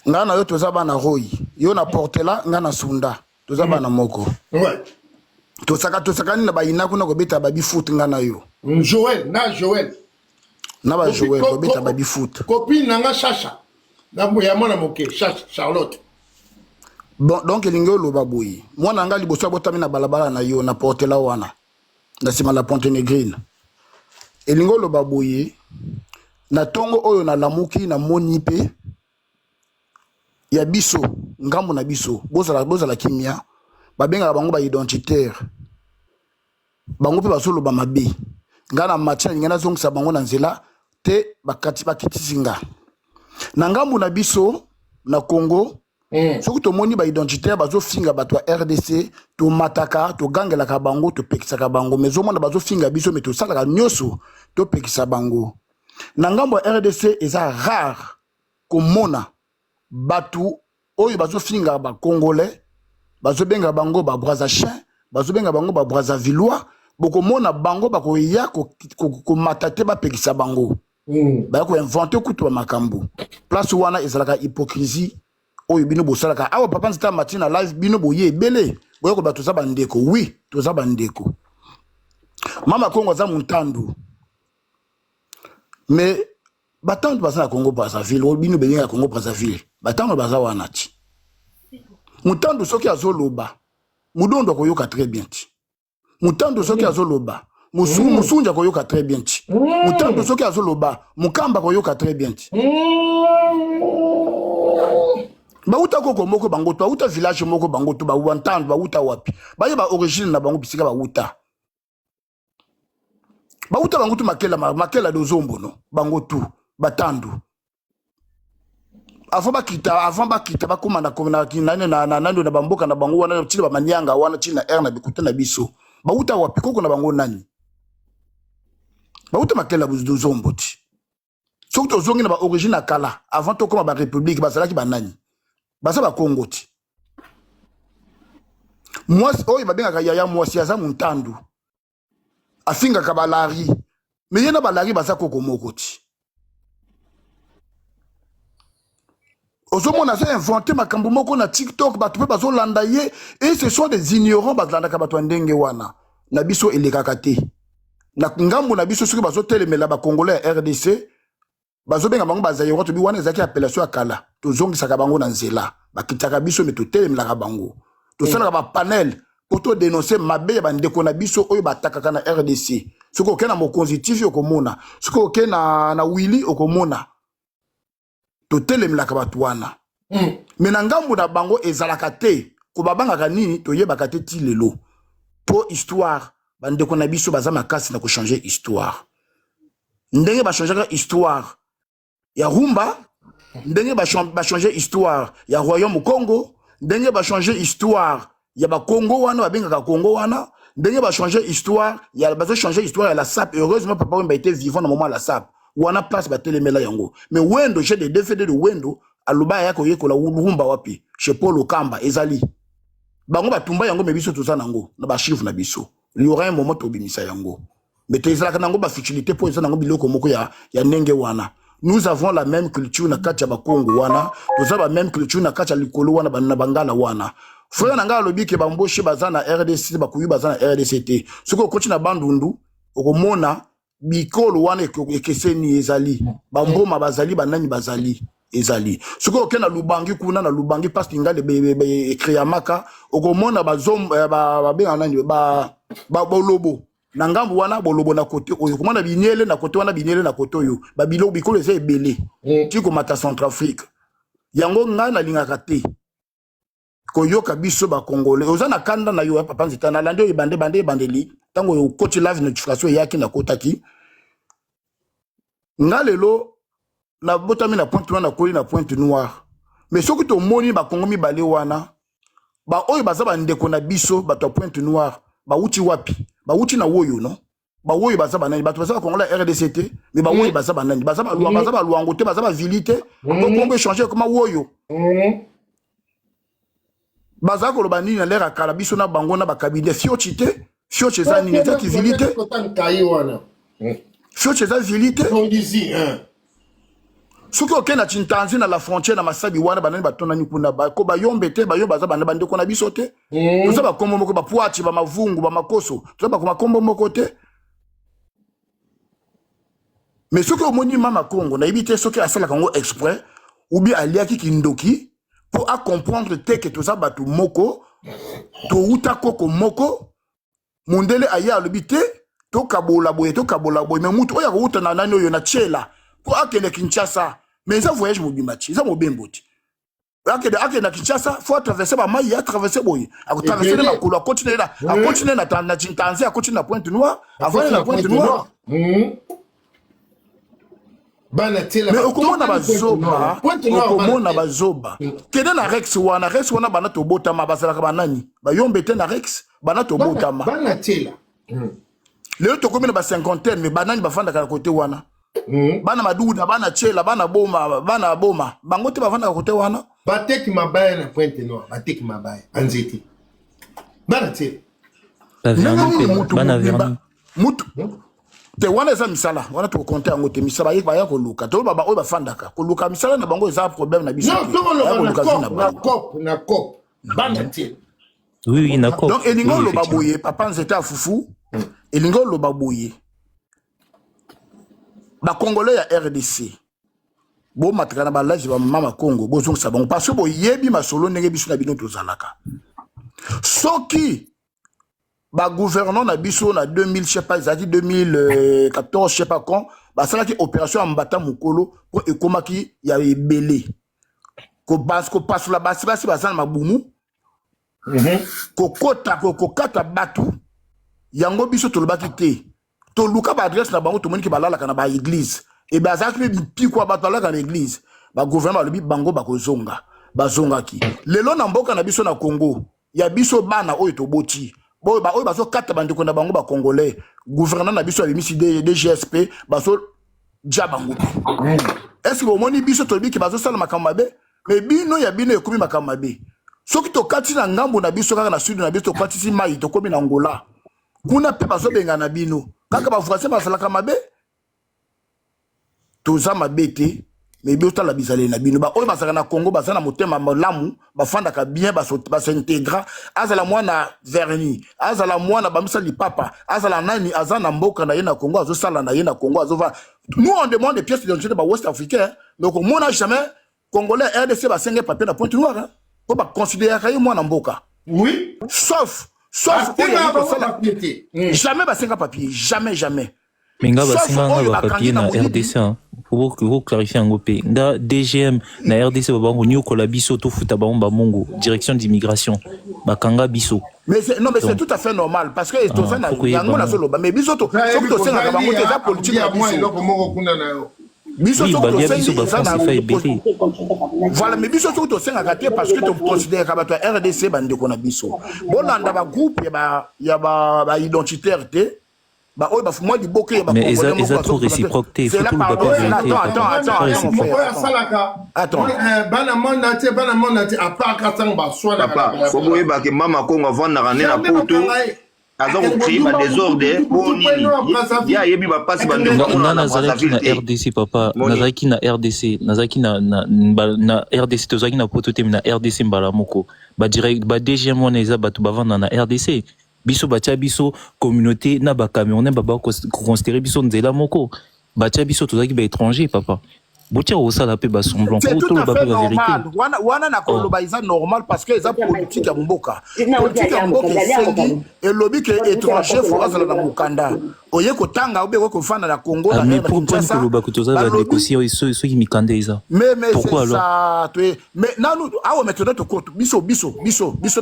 Ngana yo tozaba na roi. Yo na portela ngana sunda. Tozaba na moko. Ouais. Tosaka ni na bayina kuna ko beta babi foot ngana yo. Joël. Naba Joël, Bobeta baby foot. Copine nanga Chacha. Na ya mwana moke, Charlotte. Bon, donc elingo lo baboyi. Mwana nga liboso botami na balabala na yo na portela wana. Na sima la Ponte Negrine. Elingo lo baboyi. Na tongo oyo na lamuki na monipe. Ya biso, ngambo na biso. Boza la kimia. Babenga bango ba identitaire. Bango pe basolo ba mabe. Ngana matina ngana zongisa bango na nzela. Te bakiti singa na ngambu na biso na Congo soki tomoni ba identitaire bazo finga bato RDC to mataka to gangela ka bango to pekisa ka bango mais omona bazo finga biso mais to salaka nyoso to pekisa bango na ngambu RDC eza rare komona batu oyo bazo finga ba congolais bazo benga bango ba Brazzaville bazo benga bango ba Brazzavillois boko mona bango bako ya ko matate ba pekisa bango ba ko inventer kutu ba makambo place wana ezalaka hypocrisie oyo bino bosalaka awa papa nzita matina live bino boye ebele boye ko bato za bandeko oui toza bandeko mama Kongo za muntandu mais batandu baza na Congo Brazzaville bino belinga Congo Brazzaville batandu baza wana ti muntandu soki azoloba mudondo ko yoka très bien ti Mutandu soki azoloba musunja koyoka très bien ti Mutandu soki azoloba mukamba koyoka très bien ti Bauta koko moko bango to bauta village moko bango to ba wantandu bauta wapi baye ba origine na bango bisika bauta bango to makela dozombo no bango tu batandu avant bakita bakoma na nando na bamboka na bango wana tila ba manyanga wana tina na bikuta na biso bauta wapi koko na bango nani bauta makela dozombo ti soki tozongi na ba origine kala avant to koma ba république bazalaki banani basa ba Congo ti mwasi oyo babengaka yaya mwasi aza muntandu afinga kabalari mais yena balari baza koko moko ti ozomona ça inventé makambo moko na TikTok bato pe bazolanda ye et ce sont des ignorants balandaka bato ndenge wana na biso elekaka te na ngambo na biso soki bazotelemela bakongolais ya RDC bazobenga bango bazayiro to bi wana ezaki appellation ya kala tozongisaka bango na nzela bakitaka biso me totelemelaka bango tosalaka bapanel po todénoncer mabe ya bandeko na biso oyo batakaka na RDC soki oke na mokonzi tifi okomona soki oke na Willy okomona totelemelaka bato wana me na ngambo na bango ezalaka te ko babangaka nini toyebaka te ti lelo po histoire bandeko na biso baza makasi na kochanger histoire ndenge bachangeaka histoire ya rumba ndenge bachanger histoire ya royaume Congo ndenge bachanger histoire ya bakongo wana babengaka Congo wana ndenge bachanger histoire ya bazochanger histoire ya la SAP. Heureusement papa wemba était vivant na moment la SAP wana place batelemela yango mais wendo j'ai des DVD de wendo aluba yako yekola rumba wapi chez Paul Okamba ezali bango batumba yango mebiso toza nango na ba chiffre na biso il y aura un moment tobimisa yango mais tezalaka nango ba futilité po ezana nango biloko moko ya ndenge wana. Nous avons la même culture na kacha bakongo wana nous avons la même culture na kacha likolo wana na bangala wana frère nanga lobi ke bamboshi bazana RDC bakuyi bazana RDCT soko koti na bandundu okomona bikolo wana ekeseni ezali bamboma bazali banani bazali ezali soko okena lubangi kuna na lubangi parce que ngale ekrea maka okomona bazom babenga nani bolobo na ngambu wana bolobo na kote oyo komona binyele na kote wana binyele na kote oyo babilo bikolo eza ebele tiko mata Centrafrique yango nga na lingaka te koyoka biso ba congolais oza na kanda na yo papa nzita na lande bandeli tango yo coach live notification yaki na kotaki nga lelo na botami na pointe na koli na pointe noire mais soki to moni ba kongo mibale wana ba oyo baza bandeko na biso bato pointe noire ba uti wapi ba uti na woyo no ba woyo baza banani bato baza kongo la RDCT mais ba woyo baza banani baza ba luango te baza ba vilité on peut changer comme woyo baza ko loba nini na lera kala biso na bango na ba cabinet fiochi te fiochi za nini za ki vilité fiochi za vilité on dit soki oke na Chintanzi na la frontière na masabi wana banani batona ni kuna ba ko bayombe te bayo baza bana bandeko na biso te toza ba kombo moko ba poachi ba mavungu ba makoso toza ba kombo moko te mais soki omoni mama Congo na ibite soki asala kango exprès ou bien aliaki kindoki pour à comprendre te que toza batu moko to uta koko moko mondele aya lobite to kabola boye mais mutu oya ko uta na nani oyo na chela ko akende Kinshasa mais ça voyage mobimati ça mobemboti akende na Kinshasa faut traverser ba mai ya traverser boye a traverser na kolo continuer na Chintanzi a continuer na Pointe Noire avant na Pointe Noire mais okomona bazoba okomona bazoba kede na Rex wana bana to botama bazalaka banani bayombe te na Rex bana to botama bana tela leo to komina ba cinquantaine mais banani bafandaka na côté wana bana maduda bana chela bana boma bango te bafanda kote wana bateki mabaya na Pointe Noire bateki mabaya anzeti bana te bana mutu te wana eza misala wana to konte yango te misala yeba ya koluka to baba oyo bafandaka koluka misala na bango eza problème na biso na cop bana te oui na cop donc elingo lo baboye papa nzeta fufu elingo lo baboye ba congolais ya RDC bo matkana ba live ba mama Congo bo zonga sabon parce que bo yebi masolo ndenge biso na bino tozalaka soki ba gouverneur na biso na 2000 je sais pas ezaki 2014 je sais pas quand ba salaki opération en mbata mukolo pour ekomaki ya ebele ko basko passe la basi bazana mabumu ko kota ko kata batu yango biso tolobaki te to luka ba adresse na bango to moni ki balala kana ba église et bazaki bi pikwa ba balala kana église ba gouvernement lobi bango ba kozonga bazonga ki lelo na mboka na biso na Congo ya biso bana oyo to boti boy ba oyo bazo kata bandeko na bango ba congolais gouvernement na biso abimisi DGSP bazo jabango est-ce que moni biso to bi ki bazo sala makambabe mais bino ya bino ekomi makambabe soki to kati na ngambo na biso kaka na sud na biso to kati si mai to komi na Angola kuna pe bazo benga na bino kaka ba voisin ba sala kamabe toza mabete mais biota la bizalé na bino ba oyo basaka na Congo basana motema malamu bafandaka bien basintegra azala mwana verni azala mwana bamisa lipapa azala nani azana mboka na ye na Congo azosala na ye na Congo azova nous on demande des pièces d'identité ba West africain donc on n'a jamais congolais RDC ba senga papier na Pointe Noire pour ba considérer kay mwana mboka oui sauf jamais ba senga papier jamais mais nga basinga nga ba papier na RDC pour que vous clarifiez en gopé nga DGM na RDC ba bango nyokola biso to futa ba mongo direction d'immigration bakanga biso mais non mais c'est tout à fait normal parce que to ça na yango na solo mais biso to to senga bango te za politique na biso voilà mais biso to senga kate parce que to considère ka bato RDC bande ko na biso bolanda ba groupe ya ba identitaire te bah oh bah moi du bokeh bah mais ils ont trop réciproque c'est la attends banamon à part katang ba soit papa faut boye ba que mama kongo vendre na na poto azoko créer ba désordre pour nini ya yebi ba passe ba ndeko na RDC papa nazaki na RDC nazaki na RDC tozaki na poto te na RDC mbala moko ba direct ba DGM on eza ba to ba vendre na RDC biso batia biso communauté na ba Camerounais baba considérer biso nzela moko batia biso tozaki ba étranger papa botia osala pe ba semblant pour tout le ba vérité wana na koloba isa normal parce que eza politique ya mboka politique ya mboka esengi elobi ke étranger faut azala na mukanda oye kotanga obe ko fana na Congo na mais pourquoi koloba ko tozala négocier ceux qui mikanda isa mais pourquoi alors mais nanu awo maintenant to koto biso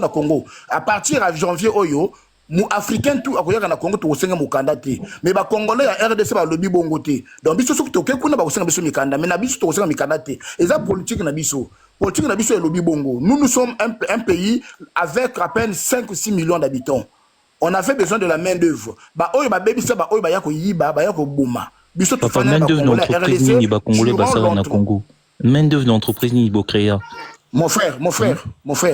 na Congo à partir de janvier oyo mu africain tout akoyaka na Congo to senga mukanda te mais ba congolais ya RDC ba lobi bongo te donc biso soki to ke kuna ba senga biso mikanda mais na biso to senga mikanda te eza politique na biso e lobi bongo nous sommes un pays avec à peine 5 ou 6 millions d'habitants on avait besoin de la main d'œuvre ba oyo ba bebisa ba oyo ba yako yiba ba yako buma biso to fana main d'œuvre d'entreprise ni ba congolais ba sala na Congo main d'œuvre d'entreprise ni bo créer Mon frère,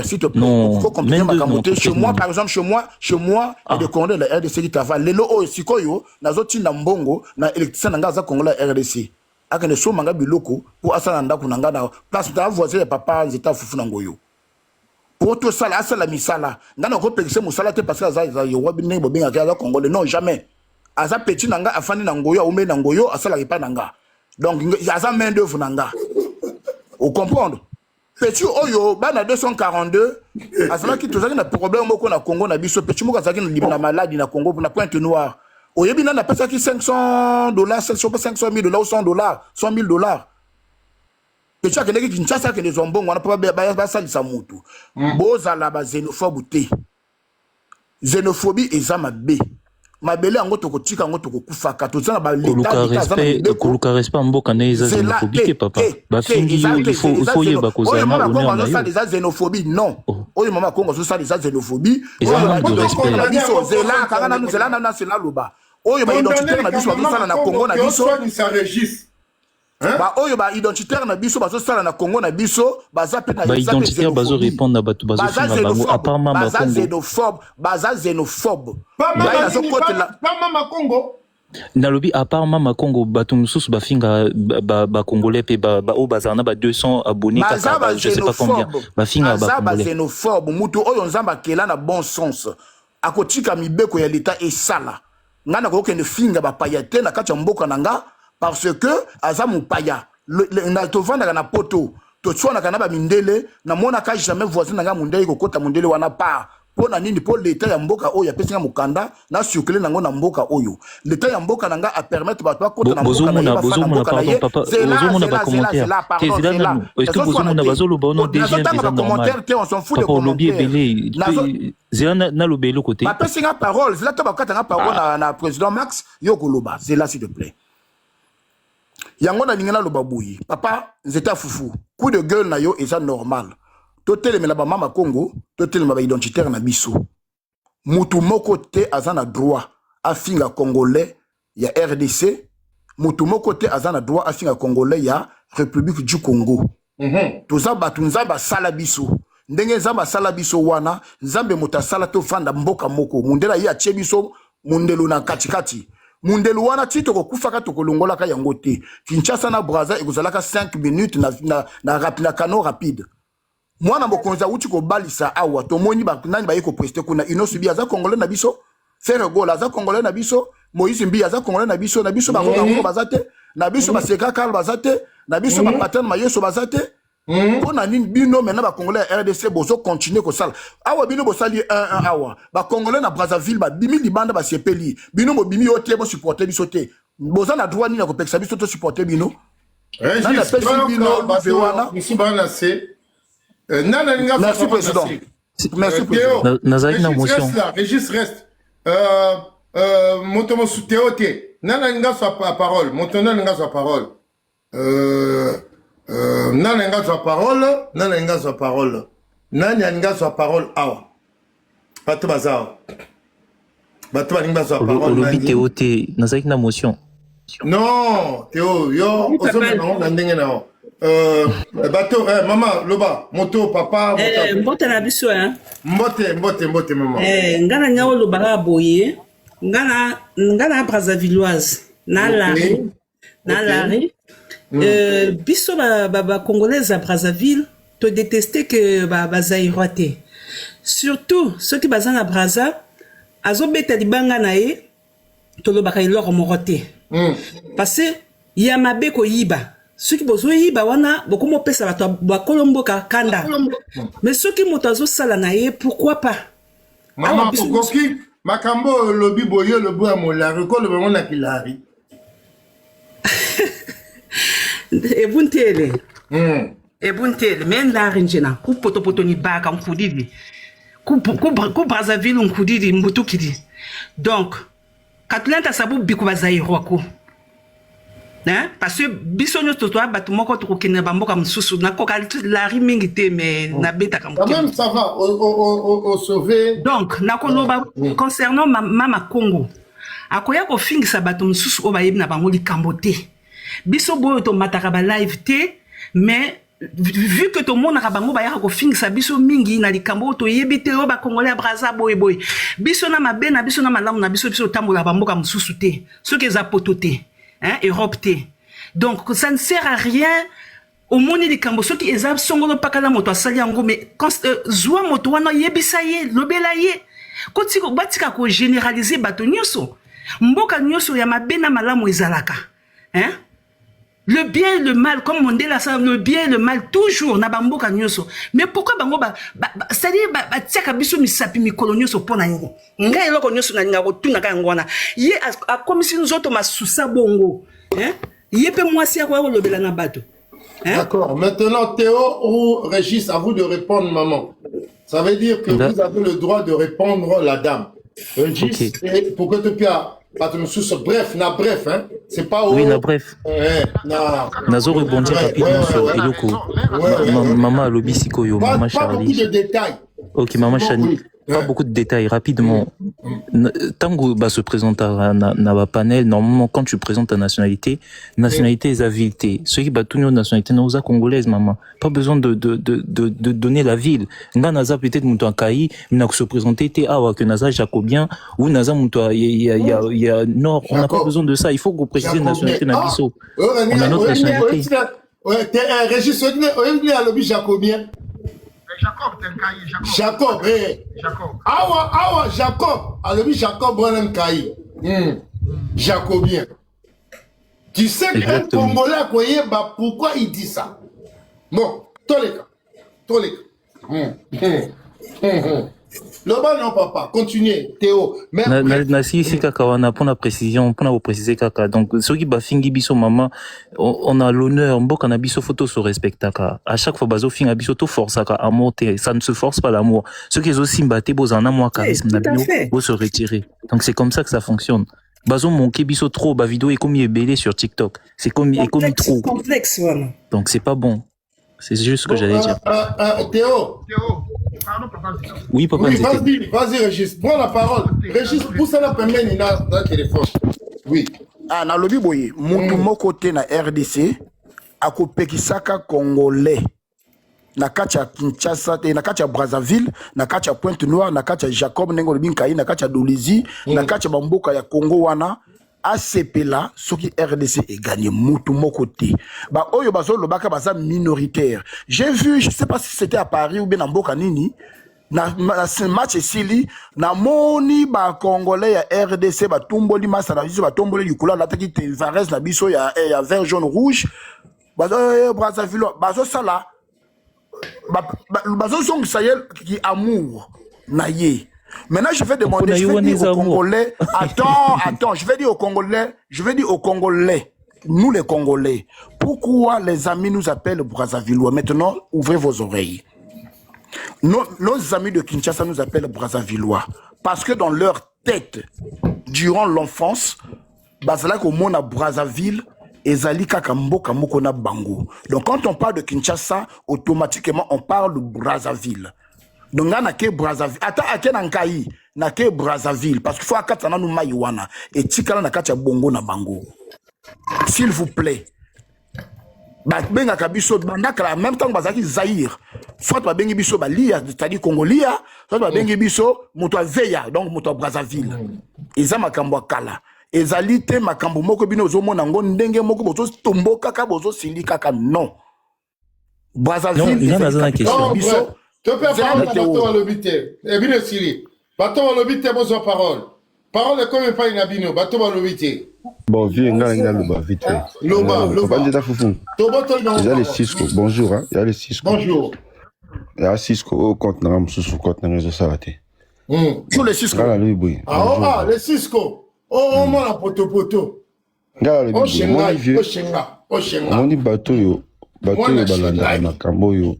s'il te plaît, il faut comprendre ma camoté. Chez moi, par exemple, chez moi, il y a des Congolais de la RDC qui travaillent. Les lots, sikoyo, na zoti na mbongo, na électricien nanga za Congolais RDC. Akane so manga biloko, pour asala nda kunanga na place ta voisin papa nzeta fufu nangoyo. Pour tout ça, asala misala. Ngana ko pekise musala te parce que za yo wabi ne bo benga za Congolais. Non, jamais. Aza petit nanga afani nangoyo, ome nangoyo, asala ripa nanga. Donc, aza main d'œuvre nanga. Vous comprenez? Petit oyo bana 242 azala ki tozaki na problème moko na Congo na biso petit moko azaki na maladie na Congo na Pointe Noire oyebi na pesa ki $500 $500,000 ou $100 $100,000 petit akendeki Kinshasa ke les ombongo wana pa ba salisa mutu bozala ba xénophobe te xénophobie eza mabe mabele ango tokotika ango tokokufaka tozana ba l'état koluka respect mboka na eza xénophobie papa ba fingi il faut yeba kozana honneur na yo des xénophobie non oyo mama Kongo so ça des xénophobie de respect la biso zela kanga na zela na sela loba oyo ba identitaire na biso ba na Congo na biso ba oyo ba identitaire na biso bazo sala na Congo na biso baza pe na ba identitaire bazo répondre na bato bazo finga bango apparemment ba Congo baza xénophobe pas mama Congo nalobi apparemment ma Congo bato mususu ba finga ba congolais pe ba o bazana ba 200 abonnés kaka je sais pas combien ba finga ba congolais xénophobe mutu oyo nzamba kela na bon sens akotika mibeko ya l'état et sala ngana ko kende finga ba payate na kati ya mboka nanga parce que azamu paya na tovanda na poto to tswana kana ba mindele na mona ka jamais voisin nga mundele ko kota mundele wana pa pona nini po l'état ya mboka oyo apesinga mukanda na circuler nango na mboka oyo l'état ya mboka nanga a permettre ba to kota na mboka na bozomona pardon papa bozomona ba commentaire est-ce que bozomona bazolo ba ono déjà déjà normal on s'en fout de commentaire zela na lobelo côté ba pesinga parole zela to ba kata parole na président Max Yokoloba zela s'il te plaît. Yango na lingana lo babuyi papa nzeta fufu coup de gueule na yo eza normal totele mela ba mama Congo totele ma ba identitaire na biso mutu moko te azana droit afinga congolais ya RDC mutu moko te azana droit afinga congolais ya République du Congo toza batu nzamba sala biso ndenge nzamba sala biso wana nzambe muta sala to fanda mboka moko mundela ya tie biso mundelo na katikati mundelu wana ti tokokufaka tokolongolaka yango te. Kinshasa na Braza ekozalaka 5 minutes na kano rapide. Mwana mokonzi auti kobalisa awa tomoni nani baye kopreste kuna inosubi aza congolais na biso, Ferregola aza congolais na biso, Moïse Mbi aza congolais na biso bangonga ngo bazate, na biso baseka Karl bazate, na biso ba Paten Mayeso bazate. Pona nini bino mena ba congolais RDC bozo continuer ko sala. Awa bino bo sali 1-1 awa. Ba congolais na Brazzaville ba bimi libanda ba sepeli. Bino mo bimi yote bo supporter biso te. Boza na droit nini ko peksa biso to supporter bino. Na pesi bino bewana. Ici bana c'est merci président. Merci président. Nazali na motion. Régis reste. Montomo sous Théoté. Nana nga sa parole. Montono nga sa parole. Nana nga sa parole. Nana nga sa parole awa. Bato bazao. Bato baninga sa parole. Lobi Théoté. Nazali na motion. Non, Théo, yo, osomo non, ndenge na. Bato, maman, loba, moto, papa, mbote na biso hein. Mbote maman. Ngana nyao lobaka boye. Ngana Brazzavilloise. Na Larry. Biso ba congolaise à Brazzaville, te détester que ba zaïroité. Surtout ceux qui bazan à Brazza, azobeta libanga nae, to lobaka iloro moroté. Parce que yamabe ko yiba. Ceux qui bozo yiba wana beaucoup mo pesa bato ba kolombo ka kanda. Mais ceux qui motazo sala nae, pourquoi pas? Maman kokoki makambo lobi boyo lobo amolari ko lobo mona kilari. Ebuntele. Ebuntele. Men la rinjena. Ku poto ni baka mkudidi. Ku Brazzaville mkudidi mbutu kidi. Donc, katulenta sabu biku bazairo wako. Hein? Parce que bisonyo totoa batu moko tukokene bamboka msusu. Nako lari mingi te me na beta kambuke. Quand même ça va. Au sauver. Donc, nako loba concernant mama Congo. Akoya ko fingisa batu msusu oba yebi na bango likambote. Biso boyo to mataka ba live te, mais vu que to mona ka bango ba ya ko fingisa biso mingi na likambo to yebite o ba congolais Brazza boy. Biso na mabe na biso na malamu na biso tambola ba mboka mususu te. Ce que za potote, hein, Europe te. Donc ça ne sert à rien au moni likambo ce qui ezab songolo pakala moto asali yango mais quand zwa moto wana yebisa ye lobela ye. Kotiko batika ko généraliser bato nyoso. Mboka nyoso ya mabe na malamu ezalaka. Hein? Le bien et le mal, comme on dit là, le bien et le mal, toujours, na bamboka nyoso. Mais pourquoi bango c'est-à-dire, tiaka biso misapi mikolo nyoso pona nyoso. Nga eloko nyoso na nga rotuna ka ngwana. Ye a comme si nous autres ma susa bongo. Hein? Ye pe moi si akwa lo bela na bato. Hein? D'accord. Maintenant, Théo ou Régis, à vous de répondre, maman. Ça veut dire que vous avez le droit de répondre, la dame. Régis, et pour que tu puisses... Bref, hein. C'est pas oui, bref. Nazo rebondir rapidement sur Eloko. Maman Alobi Sikoyo, Maman Charlie. Pas beaucoup de détails. Ok, Maman Charlie. Pas beaucoup de détails, rapidement. Tango se présente à un panel. Normalement, quand tu présentes ta nationalité est habileté. Ceux qui battent une nationalité, nous sommes congolaises, maman. Pas besoin de donner la ville. Nga naza peut-être mouton Kaï, mais se présenter que naza jacobien ou naza mouton il y a nord. On n'a pas besoin de ça. Il faut qu'on précise la nationalité nabiso. On a notre nationalité. Régis, on a lobby jacobien. Jacob. Awa, Jacob. Alors, Jacob, Bonham Kaï. Jacobien. Tu sais qu'un Congolais, pourquoi il dit ça? Bon, tous les cas. Loba non papa, continuez Théo. Nasi ici kaka wana pour la précision, pour la préciser kaka. Donc ceux qui bafingi biso maman, on a l'honneur mboka na biso photo se respecte kaka. À chaque fois bazo finga biso to force kaka à monter, ça ne se force pas l'amour. Ceux qui aussi mbaté bozana moi charisme na bio, vous se retirer. Donc c'est comme ça que ça fonctionne. Bazo mon biso trop ba vidéo est comme belé sur TikTok. C'est comme trop complexe voilà. Donc c'est pas bon. C'est juste ce que j'allais dire. Théo. Pardon, papa. Oui, papa. Oui, vas-y, Régis. Prends la parole. Régis, pousse la pembeni dans le téléphone. Oui. Ah, na lobby boye. Mutu moko te na RDC. Ako pekisaka Congolais. Na kacha Kinshasa, na kacha Brazzaville, na kacha Pointe Noire, na kacha Jacob Nengo Binkai, na kacha Dolizi, na kacha Bamboka ya Congo wana. ACP là, ce qui RDC est gagné, moutou mon côté. Bah, oyo bazo le baka baza minoritaire. J'ai vu, je sais pas si c'était à Paris ou bien en Bokanini, na match esili, na moni ba Congolais ya RDC ba tomboli masa na biso ba tomboli likula la taki te Varese na biso ya vert jaune rouge. Bazo Brazzaville, bazo sala. Bazo song sayel qui amour na ye. Maintenant, je vais demander, je vais dire aux Congolais, attends, je vais dire aux Congolais, nous les Congolais, pourquoi les amis nous appellent Brazzavillois? Maintenant, ouvrez vos oreilles. Nos amis de Kinshasa nous appellent Brazzavillois. Parce que dans leur tête, durant l'enfance, Bazalak au monde à Brazzaville, ezali kaka mboka moko na bango. Donc quand on parle de Kinshasa, automatiquement on parle de Brazzaville. Donc là, na ke Brazzaville. Attends, ake nankai, na ke Brazzaville. Parce qu'il faut akatana nou maïwana. Et tikala na katia bongo na bango. S'il vous plaît. Benga kabiso, bandaka, en même temps que Bazaki Zahir. Soit ba bengi biso, lia, c'est-à-dire Congolia. Soit ba bengi biso, moto Veya, donc moto Brazzaville. Eza makambo kala. Ezali te makambo moko bino zomo nango ndenge moko bozo tombo kaka bozo sili kaka non. Brazzaville. Non, il y a une question. Tu peux parler de bateau à l'obité. Et bien, Siri. Bateau à l'obité, bonne parole. Parole est comme pas une abino. Bateau à l'obité. Bon, viens, Loba, vite fait. Loba. Il y a les Cisco. Bonjour, hein. Il y a les Cisco. Bonjour. Il y a Cisco au compte, sous compte, réseau Savaté. Sur les Cisco. Ah, les Cisco. Oh, mon la poto. Oh, Shenga. On dit bateau, yo. Bateau, yo, balanda, makambo, yo.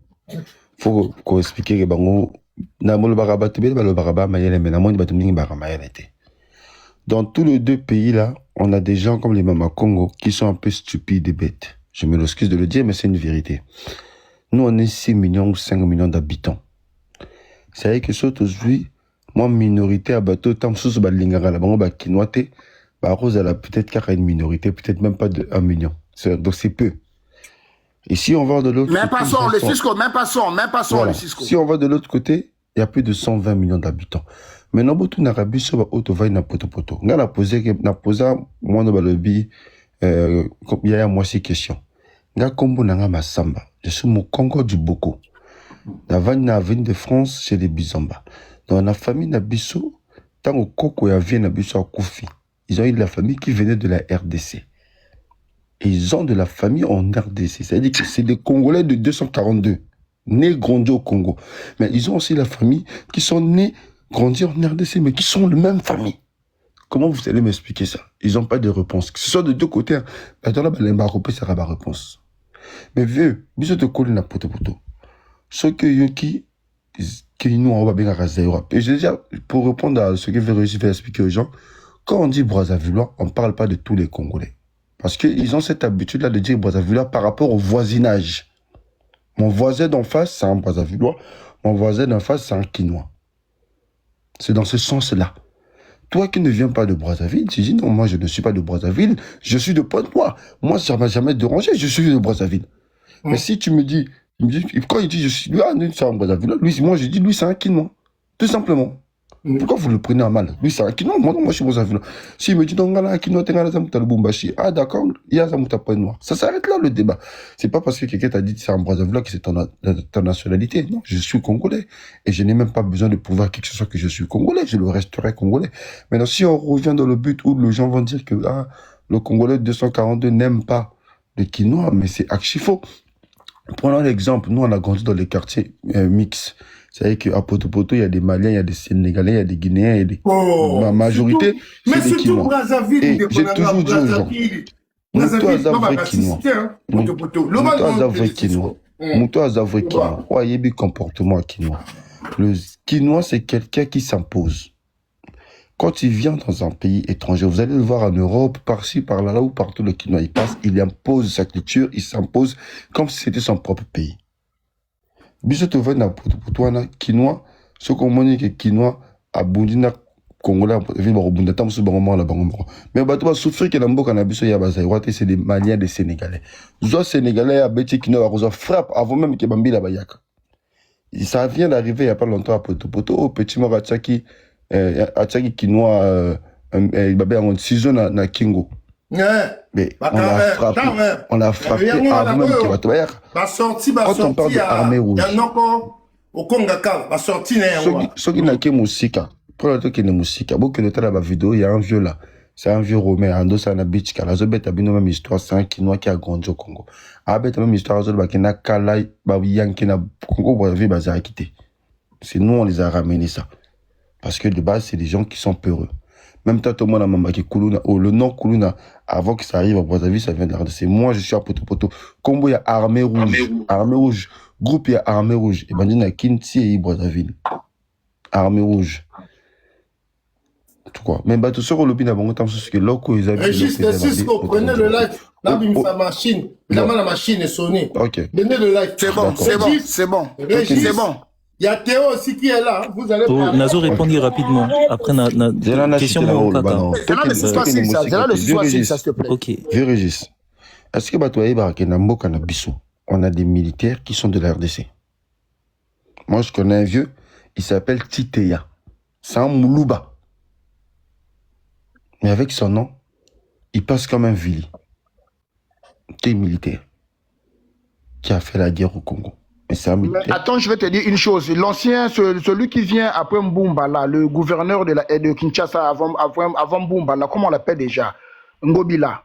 Faut qu'on explique que bango na molo barabate be balo baraba mayele mais na moni bato mingi baramayele te. Dans tous les deux pays là, on a des gens comme les Mama Congo qui sont un peu stupides et bêtes. Je me l'excuse de le dire mais c'est une vérité. Nous on est 6 millions ou 5 millions d'habitants. C'est vrai que surtout aujourd'hui, moi minorité à bateau tant sous ba lingara la bango ba kinoate, ba rose elle a peut-être qu'à une minorité, peut-être même pas de 1 million. Donc c'est peu. Et si on va de l'autre côté... Même passons, le Cisco. Si on va de l'autre côté, il y a plus de 120 millions d'habitants. Mais non, beaucoup n'arabie sur auto va na poto. On a posé moi no balobi il y a moi ces questions. Nga kombo nanga masamba. Je suis mon Congo du Boko. La vanne na avenue de France chez les Bizamba. Dans la famille na biso, tant au Koko ya vient na biso à Koufi. Ils ont eu la famille qui venait de la RDC. Et ils ont de la famille en RDC. C'est-à-dire que c'est des Congolais de 242, nés, grandis au Congo. Mais ils ont aussi la famille qui sont nés, grandis en RDC, mais qui sont de même famille. Comment vous allez m'expliquer ça? Ils n'ont pas de réponse. Que ce soit de deux côtés. Maintenant, là, l'embarropé sera ma réponse. Mais vieux, bisous de coller na poto. Ce que qui nous on va bien raser Europe. Et je veux dire, pour répondre à ce que je vais expliquer aux gens, quand on dit Brazzavillois, on ne parle pas de tous les Congolais. Parce qu'ils ont cette habitude-là de dire Brazzavillois par rapport au voisinage. Mon voisin d'en face, c'est un Brazzavillois. Mon voisin d'en face, c'est un Kinois. C'est dans ce sens-là. Toi qui ne viens pas de Brazzaville, tu dis non, moi je ne suis pas de Brazzaville, je suis de Pointe-Noire. Moi, ça ne m'a jamais dérangé, je suis de Brazzaville. Mais si tu me dis, quand il dit je suis, c'est un Brazzaville, lui, moi je dis, lui, c'est un Kinois. Tout simplement. Pourquoi vous le prenez à mal? Lui, c'est un Kinois, moi je suis Brazzaville. S'il me dit, non, un Kinois, ah d'accord, il y a un Pointe-Noire. Ça s'arrête là le débat. C'est pas parce que quelqu'un t'a dit que c'est un Brazzaville que c'est ta nationalité. Non, je suis Congolais. Et je n'ai même pas besoin de prouver quelque chose que je suis Congolais. Je le resterai Congolais. Maintenant, si on revient dans le but où les gens vont dire que le Congolais 242 n'aime pas le Kinois, mais c'est archi faux. Prenons l'exemple, nous on a grandi dans les quartiers mixtes. C'est-à-dire qu'à Poto, il y a des Maliens, il y a des Sénégalais, il y a des Guinéens, il y a des... la majorité, c'est des Kinois. Et j'ai toujours dit aux gens, Mouto Azavre Kinois. Mouto Azavre Kinois. Mouto Azavre Kinois. Ouais, il y a des comportements Kinois. Le Kinois, c'est quelqu'un qui s'impose. Quand il vient dans un pays étranger, vous allez le voir en Europe, par-ci, par-là, ou partout le Kinois, il passe, il impose sa culture, il s'impose comme si c'était son propre pays. Biso to na Poto Kinois, ce qu'on m'a dit que Kinois a bundina Congolais, il va rebondir tant sur bango la bango. Mais bato va souffrir que l'amboka na biso ya bazaïwate c'est des Maliens, des Sénégalais. Zo Sénégalais a bêti Kinois a frappe avant même que Bambi la bayaka. Ça vient d'arriver il y a pas longtemps à Poto, au petit Moratchaki Kinois en ciseau na Kingo. Mais on l'a frappé avant même qu'il va te voir. Quand on parle d'armée rouge, ceux qui n'ont que musique, pour le temps qui est musique, beaucoup de temps dans la vidéo, il y a un vieux là. C'est un vieux Romain, Ando Sana Beach, car la zobet a bien même histoire, c'est un Kinois qui a grandi au Congo. Abet a même histoire, Zoba qui n'a qu'à la Babiyan qui n'a Congo, Brazzaville, Bazar quitté. C'est nous, on les a ramenés ça. Parce que de base, c'est des gens qui sont peureux. Même tant au monde à Mamaki Koulouna, le nom Koulouna, avant que ça arrive à Brazzaville, ça vient de la RDC. Moi, je suis à Poto. Combo, il y a Armée Rouge. Armée Rouge. Groupe, il y a Armée Rouge. Et ben, il y a Kinti et Brazzaville. Armée Rouge. Tout quoi. Mais bah, tout ça, on l'a bien avant, que l'autre, ils avaient. Régis, Cisco, prenez le live. Là, il sa machine. Évidemment, la machine est sonnée. Ok. Donnez le live. C'est bon. Régis, c'est bon. Il y a Théo aussi qui est là. Vous allez parler. Nazo répondit rapidement. Après, question mon kaka. C'est là le situation, ça, s'il te plaît. Ok. Vieux Régis. Est-ce que Batoye Barakena Cannabisou, on a des militaires qui sont de la RDC? Moi, je connais un vieux, il s'appelle Titéa. C'est un Moulouba. Mais avec son nom, il passe comme un Vili. Qui est militaire. Qui a fait la guerre au Congo. Mais c'est un militaire. Mais attends, je vais te dire une chose. L'ancien, celui qui vient après Mbumba, là, le gouverneur de Kinshasa avant Mbumba, là, comment on l'appelle déjà? Ngobila.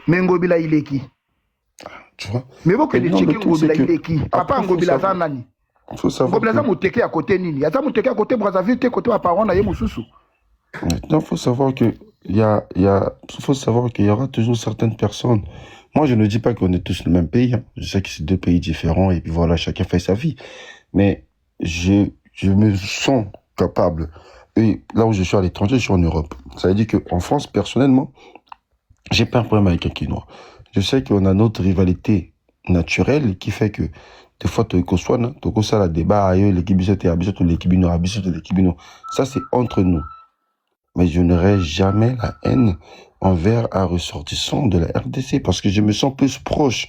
Mais Ngobila, il est qui? Tu vois? Mais vous que les checker Ngobila, il est qui? Papa Ngobila, ça nani? Faut savoir. Ngobila, ça mouteke à côté Nini. Ça mouteke à côté Brazzaville, t'es côté Aparon, là, Moussoussou. Maintenant, il faut savoir qu'il y aura toujours certaines personnes. Moi, je ne dis pas qu'on est tous le même pays. Hein. Je sais que c'est deux pays différents et puis voilà, chacun fait sa vie. Mais je me sens capable. Et là où je suis à l'étranger, je suis en Europe. Ça veut dire qu'en France, personnellement, j'ai pas un problème avec un Quinois. Je sais qu'on a notre rivalité naturelle qui fait que des fois, tu as ça la débat ailleurs, l'équipe ça, c'est entre nous. Mais je n'aurai jamais la haine envers un ressortissant de la RDC parce que je me sens plus proche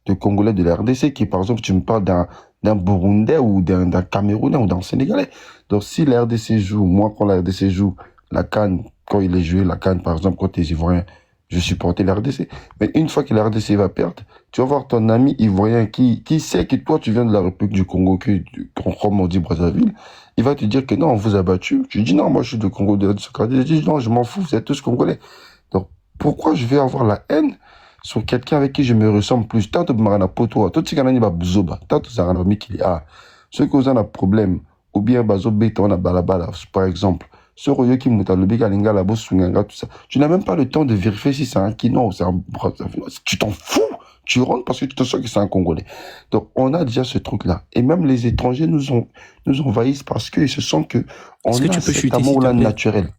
de Congolais de la RDC qui, par exemple, tu me parles d'un Burundais ou d'un Camerounais ou d'un Sénégalais. Donc, si la RDC joue, moi, quand la RDC joue, la CAN, quand il est joué, la CAN, par exemple, quand les Ivoiriens, je supportais la RDC. Mais une fois que la RDC va perdre, tu vas voir ton ami Ivoirien qui sait que toi, tu viens de la République du Congo, comme on dit Brazzaville, il va te dire que non, on vous a battu. Tu dis non, moi je suis de Congo, de Socrates. Je dis non, je m'en fous, vous êtes tous Congolais. Donc pourquoi je vais avoir la haine sur quelqu'un avec qui je me ressemble plus? Tant que Marana Poto, tout ce qu'on a Bzoba, tant que Zarana Mikili, ceux qui ont un problème, ou bien Bazobé, on a Balabala, par exemple, ce royaume qui m'a le Bégalinga, la bosse, tout ça. Tu n'as même pas le temps de vérifier si c'est un Kino ou c'est un Brazzaville. Tu t'en fous. Tu rentres parce que tu te sens que c'est un Congolais. Donc, on a déjà ce truc-là. Et même les étrangers nous envahissent parce qu'ils se sentent que on a cet amour-là naturel.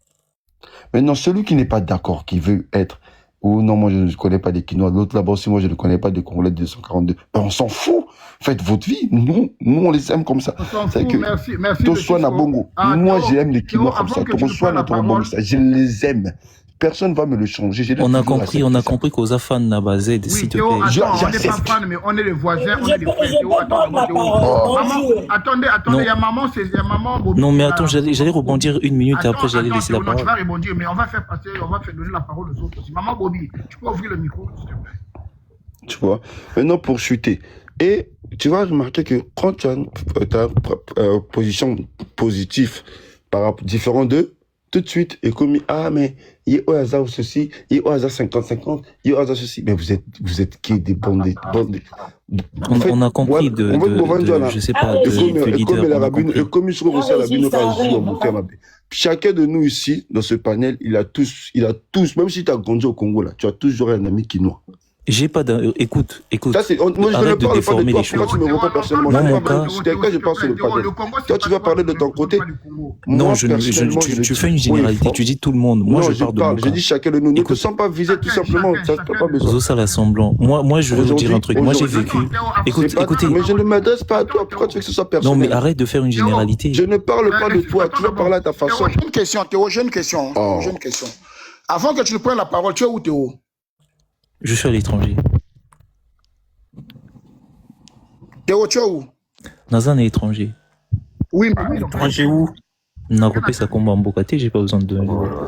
Maintenant, celui qui n'est pas d'accord, qui veut être, ou non, moi je ne connais pas des Quinois, l'autre là-bas aussi, moi je ne connais pas des Congolais de 242. Ben, on s'en fout. Faites votre vie. Nous, on les aime comme ça. C'est que, merci. Moi, j'aime les Quinois comme ça. Je les aime. Personne ne va me le changer. On a compris qu'aux fans n'a basé, s'il te plaît. On n'est pas fans, mais on est les voisins, on est les frères. Attendez, il y a maman, non, mais attends, j'allais rebondir une minute et après j'allais laisser la parole. Tu vas rebondir, mais on va faire donner la parole aux autres aussi. Maman Bobby, tu peux ouvrir le micro, s'il te plaît. Tu vois, maintenant pour chuter. Et tu vas remarquer que quand tu as une position positive différent d'eux, tout de suite, et comme, mais il y a au hasard ceci, il y a au hasard 50-50, il y a au hasard ceci. Mais vous êtes qui des bandits. On a compris je sais pas, de leader. Chacun de nous ici, dans ce panel, il a tous, même si tu as grandi au Congo, là, tu as toujours un ami Quinois. J'ai pas écoute. Ça, moi, je ne parle pas de toi. Pourquoi tu me reprends personnellement? Moi, mon cas. Je pense sur le panel. Toi, tu vas parler de ton côté. Non, tu fais une généralité. Tu dis tout le monde. Moi, je parle de mon cas. Je dis chacun de nous. Ne te sens pas visé tout simplement. Ça n'a pas besoin. Ça l'assemblant. Moi, je veux vous dire un truc. Moi, j'ai vécu. Écoutez. Mais je ne m'adresse pas à toi. Pourquoi tu veux que ce soit personnel? Non, mais arrête de faire une généralité. Je ne parle pas de toi. Tu vas parler à ta façon. Théo, j'ai une question. Avant que tu ne prennes la parole, tu es où, Théo? Je suis à l'étranger. Théo, tu es où? Dans un étranger. Oui, mais étranger où? Nakopé ça combat en Bokate, j'ai pas besoin de...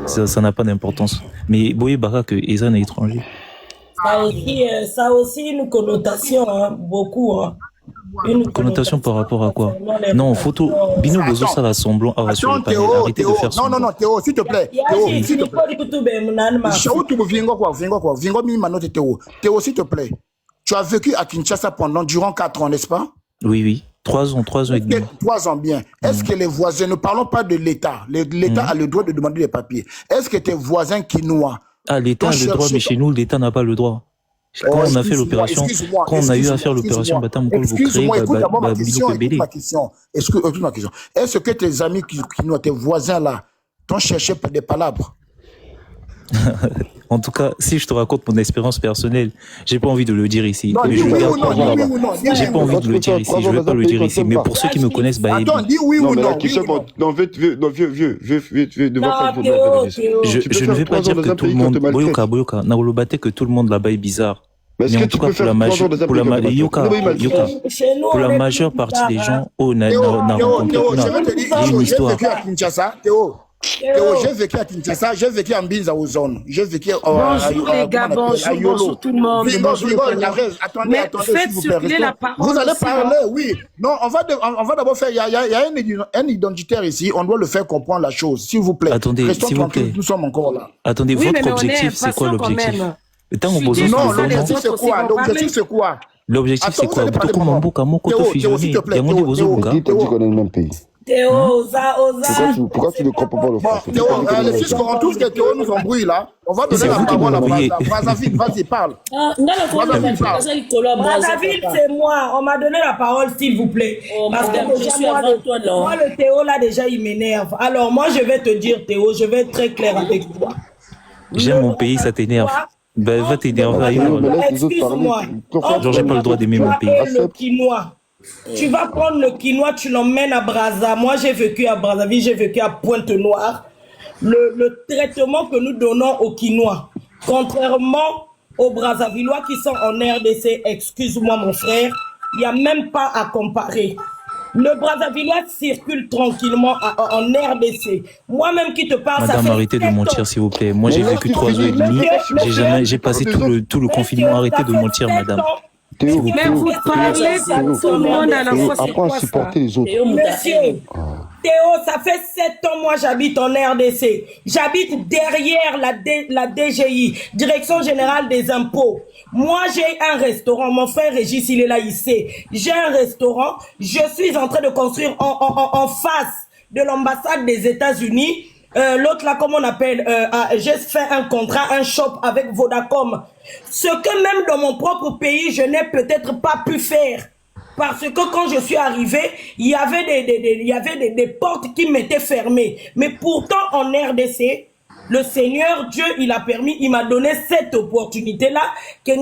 Ça n'a pas d'importance. Mais Boye Bara que Ezan est étranger. Ça a aussi une connotation, hein, beaucoup. Hein. Une connotation par rapport à quoi? Non, photo. Bino Bozo, ça va semblant. Attends, Théo, arrêtez de faire semblant. non, Théo, s'il te plaît. Théo, s'il te plaît. Théo, s'il te plaît. Tu as vécu à Kinshasa durant 4 ans, n'est-ce pas? Oui. 3 ans et demi. 3 ans, bien. Est-ce que les voisins, ne parlons pas de l'État, l'État a le droit de demander les papiers. Est-ce que tes voisins quinois... Ah, l'État a le droit, mais chez nous, l'État n'a pas le droit. Quand on a fait l'opération, quand on a eu à faire l'opération, excuse-moi, écoute d'abord ma question. Écoute ma question. Est-ce que tes amis quinois, tes voisins là, t'ont cherché des palabres? En tout cas, si je te raconte mon expérience personnelle, j'ai pas envie de le dire ici. Non, J'ai pas envie de le dire ici, je vais pas le dire ici. Mais pour ceux qui me connaissent, bah, attends, dis oui ou non. Non, vieux, je ne vais pas dire que tout le monde, Boyoka, Naolobate, que tout le monde là-bas est bizarre. Mais en tout cas, pour la majeure partie des gens, on a une histoire. Théo, j'ai vécu à Kinshasa, j'ai vécu en Binza aux zones. J'ai vécu bonjour les gars, bonjour tout le monde. Attendez, faites circuler la parole. Vous allez parler, oui. Non, on va d'abord faire, il y a un identitaire ici, on doit le faire comprendre la chose, s'il vous plaît. Attendez, s'il vous plaît. Nous sommes encore là. Attendez, votre objectif, c'est quoi l'objectif? Non, l'objectif c'est quoi? L'objectif c'est quoi? L'objectif c'est quoi? Pourquoi tu ne comprends pas le français? Théo, les fils qu'on trouve que Théo nous embrouille là. On va donner la parole à Brazzaville, vas-y, parle. Brazzaville, c'est moi. On m'a donné la parole, s'il vous plaît. Parce que moi, le Théo, là, déjà, il m'énerve. Alors, moi, je vais te dire, Théo, je vais être très clair avec toi. J'aime mon pays, ça t'énerve. Ben, va t'énerver. Excuse-moi. Genre, j'ai pas le droit d'aimer mon pays. Le quinoa. Tu vas prendre le quinoa, tu l'emmènes à Brazza. Moi, j'ai vécu à Brazzaville, j'ai vécu à Pointe-Noire. Le traitement que nous donnons au quinoa, contrairement aux Brazzavillois qui sont en RDC, excuse-moi mon frère, il n'y a même pas à comparer. Le Brazzavillois circule tranquillement en RDC. Moi-même qui te parle, Madame, ça fait arrêtez de mentir, s'il vous plaît. Moi, j'ai vécu 3 ans et demi. J'ai passé tout le confinement. Arrêtez de mentir, madame. Mais vous parlez de tout le monde à la fois, c'est quoi ça? Monsieur, Théo, ça fait 7 ans, moi j'habite en RDC. J'habite derrière la DGI, Direction Générale des Impôts. Moi j'ai un restaurant, mon frère Régis, il est là, il sait. J'ai un restaurant, je suis en train de construire en face de l'ambassade des États-Unis. L'autre là, comment on appelle, j'ai fait un contrat, un shop avec Vodacom. Ce que même dans mon propre pays, je n'ai peut-être pas pu faire. Parce que quand je suis arrivé, il y avait des portes qui m'étaient fermées. Mais pourtant, en RDC, le Seigneur Dieu, il a permis, il m'a donné cette opportunité-là, que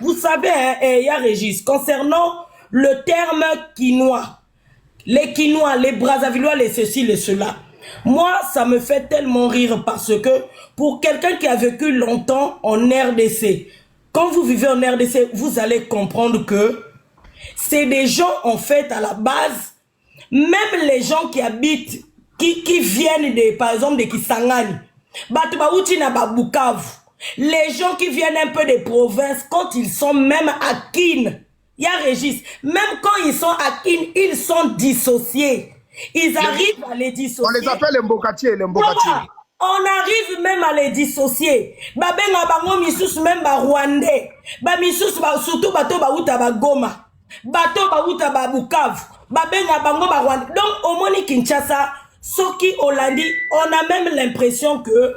vous savez, il y a Régis, concernant le terme quinoa, les quinois, les Brazzavillois, les ceci, les cela. Moi, ça me fait tellement rire parce que pour quelqu'un qui a vécu longtemps en RDC, quand vous vivez en RDC, vous allez comprendre que c'est des gens, en fait, à la base, même les gens qui habitent, qui viennent, par exemple, de Kisangani, les gens qui viennent un peu des provinces, quand ils sont même à Kin, il y a Régis, même quand ils sont à Kin, ils sont dissociés. Ils arrivent à les dissocier. On les appelle les Mbokatiers, les Mbokatiers. On arrive même à les dissocier. Babenga bango misus même ba Rwandais. Ba misus ba surtout bato ba uta ba Goma. Bato ba uta ba Bukavu. Babenga bango ba Rwandais. Donc au Moni Kinshasa, Soki Olandi, on a même l'impression que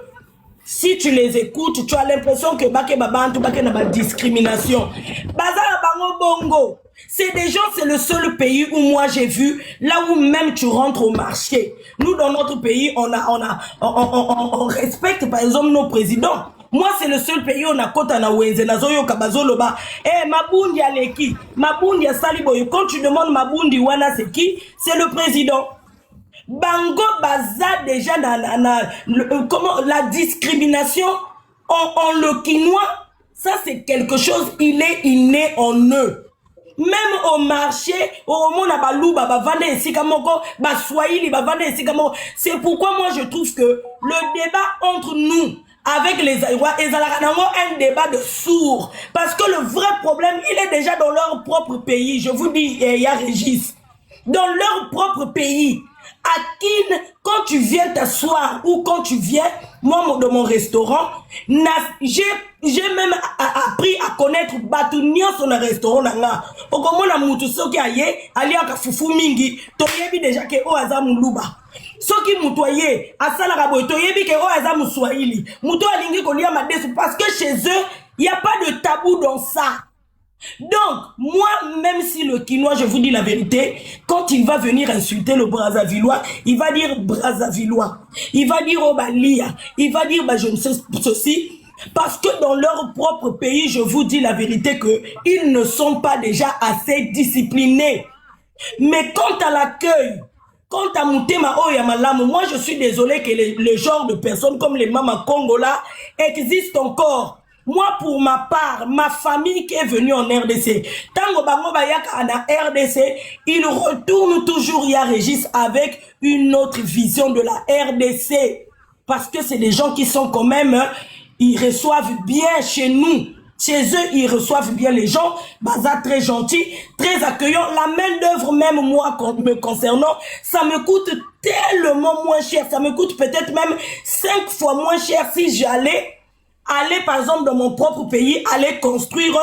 si tu les écoutes, tu as l'impression que bake babantu bake na ba discrimination. Bazala bango bongo. C'est des gens, c'est le seul pays où moi j'ai vu, là où même tu rentres au marché. Nous, dans notre pays, on respecte par exemple nos présidents. Moi, c'est le seul pays où on a kota na wenze na zoyo kabazoloba. Mabundi aleki, Mabundi saliboyo. Quand tu demandes Mabundi wana c'est qui? C'est le président. Bango baza déjà comment la discrimination en le quinois, ça c'est quelque chose, il est inné en eux. même au marché, au monde à Balouba, Bavande et Sikamoko, Baswahili, Bavande et Sikamoko. C'est pourquoi moi je trouve que le débat entre nous, avec les Aïwa, et un débat de sourds. Parce que le vrai problème, il est déjà dans leur propre pays. Je vous dis, il y a Régis. Dans leur propre pays. À Kin, quand tu viens t'asseoir ou quand tu viens, moi, dans mon restaurant, j'ai même appris à connaître Batounia sur le restaurant. Au comment la moutousso qui aille, ali à Fufu Mingi, toyebi déjà que o azam luba. Ce qui moutoye, à Salarabo, toyebi que o azam Swahili. Mouto alingi kolia madesu parce que chez eux, il n'y a pas de tabou dans ça. Donc, moi, même si le Quinois, je vous dis la vérité, quand il va venir insulter le Brazzavillois, il va dire Brazzavillois, il va dire Obalia, il va dire je ne sais ceci, parce que dans leur propre pays, je vous dis la vérité que ils ne sont pas déjà assez disciplinés. Mais quant à l'accueil, quant à Moutema Oyamalam, moi je suis désolé que le genre de personnes comme les Mama Congo là existent encore. Moi, pour ma part, ma famille qui est venue en RDC, Tango Bango Bayaka en RDC, il retourne toujours Ya Régis avec une autre vision de la RDC. Parce que c'est des gens qui sont quand même, ils reçoivent bien chez nous. Chez eux, ils reçoivent bien les gens, Baza très gentils, très accueillants. La main d'œuvre, même moi, me concernant, ça me coûte tellement moins cher. Ça me coûte peut-être même 5 fois moins cher si j'allais aller par exemple dans mon propre pays, aller construire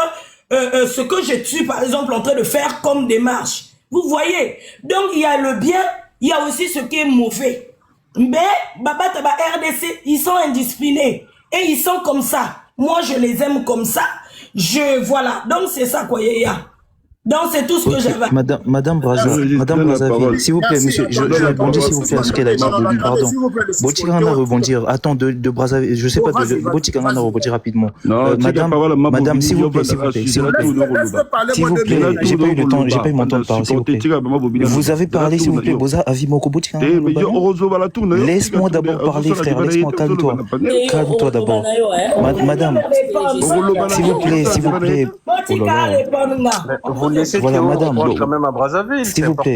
ce que je suis par exemple en train de faire comme démarche. Vous voyez? Donc il y a le bien, il y a aussi ce qui est mauvais. Mais Baba Taba RDC, ils sont indisciplinés. Et ils sont comme ça. Moi je les aime comme ça. Voilà. Donc c'est ça quoi, Yaya. Donc c'est tout ce que j'avais. Madame Brazzaville, s'il vous plaît, monsieur, je rebondis s'il vous plaît à ce qu'elle a dit. Pardon. Botikanga rebondir. Attends, de Brazzaville, je sais pas, Botikanga rebondir rapidement. Madame, s'il vous plaît, j'ai pas eu le temps, j'ai pas eu mon temps de parler, s'il vous plaît. Vous avez parlé, s'il vous plaît, Boza, Avimoko, Botikanga. Laisse-moi d'abord parler, frère, laisse-moi, calme-toi. Calme-toi d'abord. Madame, s'il vous plaît. Oh là là. Voilà, madame, quand même à Brazzaville, s'il vous plaît.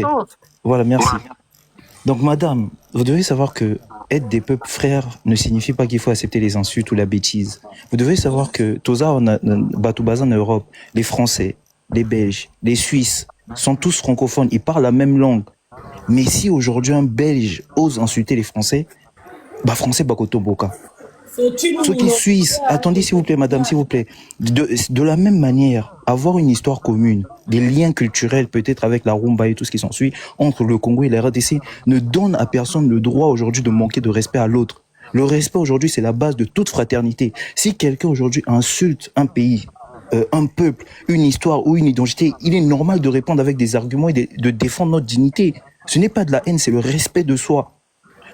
Voilà, merci. Donc, madame, vous devez savoir que être des peuples frères ne signifie pas qu'il faut accepter les insultes ou la bêtise. Vous devez savoir que Toza, Batoubaza en Europe, les Français, les Belges, les Suisses sont tous francophones, ils parlent la même langue. Mais si aujourd'hui un Belge ose insulter les Français, bah français Bakoto Boka. Ceux qui suissent, attendez s'il vous plaît, madame, s'il vous plaît, de la même manière, avoir une histoire commune, des liens culturels peut-être avec la rumba et tout ce qui s'ensuit, entre le Congo et la RDC, ne donne à personne le droit aujourd'hui de manquer de respect à l'autre. Le respect aujourd'hui, c'est la base de toute fraternité. Si quelqu'un aujourd'hui insulte un pays, un peuple, une histoire ou une identité, il est normal de répondre avec des arguments et de défendre notre dignité. Ce n'est pas de la haine, c'est le respect de soi.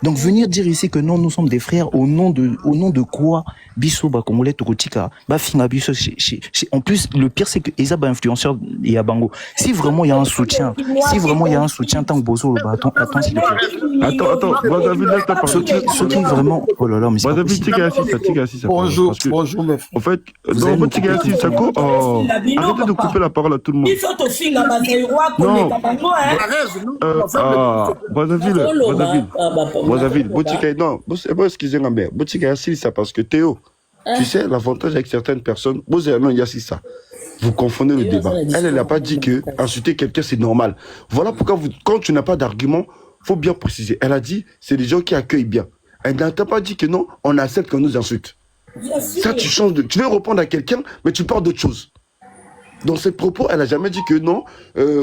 Donc venir dire ici que non, nous sommes des frères au nom de quoi Bisso Bakomole Tokotika Bafinga Bisso en plus le pire c'est que Eza ba influenceur et Abango. Si vraiment il y a un soutien, tant que Bozo le attends s'il te plaît. Attends, Brazzaville laisse ta parole. Ceux qui vraiment oh là là mais c'est bonjour mes frères. En fait, dans votre Tigasi Sako, arrêtez de couper la parole à tout le monde. Non. Brazzaville, Botika, non, excusez-moi, mais Botika, c'est ça parce que Théo, tu sais, l'avantage avec certaines personnes, il y a ça. Vous confondez le débat. Elle n'a pas dit que insulter quelqu'un, c'est normal. Voilà pourquoi, quand tu n'as pas d'argument, il faut bien préciser. Elle a dit, c'est des gens qui accueillent bien. Elle n'a pas dit que non, on accepte qu'on nous insulte. Ça, tu changes de. Tu veux répondre à quelqu'un, mais tu parles d'autre chose. Dans ses propos, elle n'a jamais dit que non,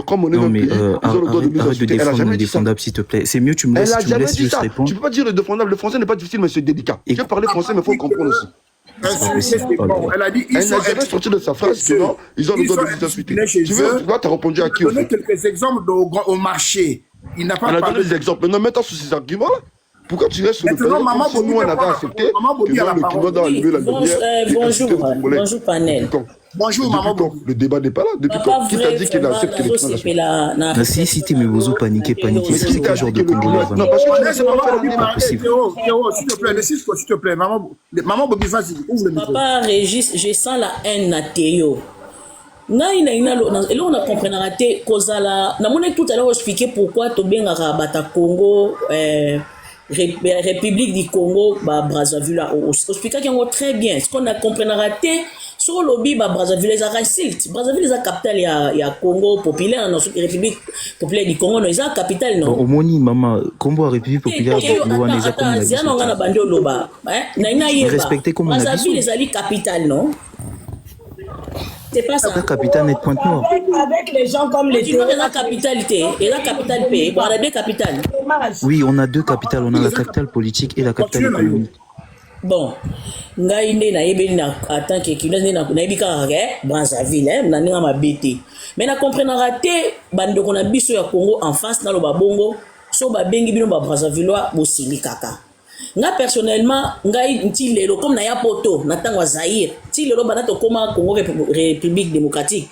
comme on est dans le pays, ils ont le droit de nous insulter. Elle n'a jamais dit ça. S'il te plaît. C'est mieux, tu me laisses juste répondre. Tu ne peux pas dire le défendable. Le français n'est pas difficile, mais c'est délicat. Je vais parler français, mais il faut comprendre aussi. Elle a dit, elle n'a jamais sorti de sa phrase que non, ils ont le droit de nous insulter. Tu as répondu à qui? Donner quelques exemples au marché. Il n'a pas parlé. Elle a donné des exemples. Maintenant, mets-toi sur ces arguments-là. Pourquoi tu restes sur le fait maman si nous, on avait accepté que le Quinois doit allumer la lumière. Bonjour, panel. Bonjour, maman. Le débat n'est pas là. Depuis quand? Qui t'a dit qu'il accepte que les Quinois si tu me vous paniquer. C'est quel genre de Congolais? Non, parce que c'est pas possible. S'il te plaît, s'il te plaît, maman Bobi, vas-y, ouvre le micro. Papa Régis, je sens la haine à Théo. ngai na ina eloko na comprendre te kozala na mona tout à l'heure expliquer pourquoi to bengaka bata Congo République du Congo Brazzaville expliquer yango très bien ce qu'on a comprendre te sur le lobby Brazzaville les insultes Brazzaville les capitale ya Congo populaire dans République populaire du Congo ils ont capitale non au moni mama Congo République populaire Luaneza comme na bando loba na ina yeba Brazzaville les ali capitale non. C'est pas ça. La capitale n'est Pointe-Noire. Avec les gens comme les deux. Et la capitalité. Et la capitale pays. On a deux capitales. Oui, on a deux capitales. On a la capitale politique et la capitale économique. Bon. Ngai ne na yebeli na attend que kilo ne na yebika ke Brazzaville na ninga mabete. Mais na comprendre raté bando kona biso ya Congo en face na lo babongo so ba bengi bino ba Brazzaville bo silikaka. Nga personnellement ngai nti lelo comme na ya poto na tangwa Zaire ti lelo bana to koma Congo République démocratique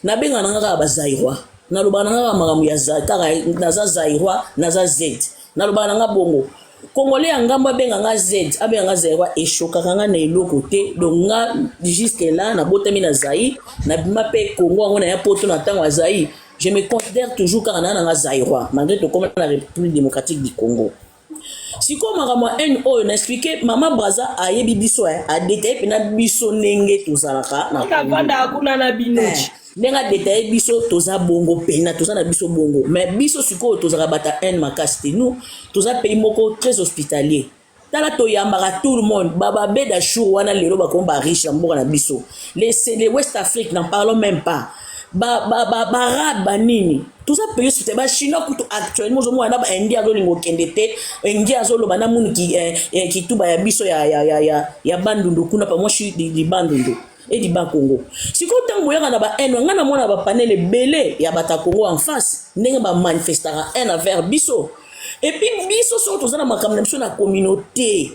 na benga na nga ba Zairwa na lo bana nga magamu ya Zaire na za Zairwa na za Z na lo bana nga bongo Congolais ngamba benga nga Z abenga nga Zairwa eshoka nga na eloko te donc nga jusque là na botami na Zaire na bima pe Congo ngo na ya poto na tangwa Zaire je me considère toujours quand na nga Zairwa malgré to comme la République démocratique du Congo. Si comme NO on a expliqué maman Braza a yebi biso a détaillé pena biso nenge tozalaka na kavanda kuna na binochi nenga détaillé biso toza bongo pena toza na biso bongo mais biso siko tozaka bata makasti nous toza pays moko très hospitalier tala to yambaka tout le monde baba beda chou wana lelo ba komba riche mboka na biso les West Afrique n'en parlons même pas arabe banini tout ça pays c'était ba chinois kuto actuellement zo mwana ba india zo lingo kendete india zo lo bana munu ki tuba ya biso ya bandundu kuna pa moshi di bandundu et di Congo siko tango yaka na ba eno ngana mona ba panel belé ya bata Congo en face ndenge ba manifestera un envers biso et puis biso so to zana makamna biso na communauté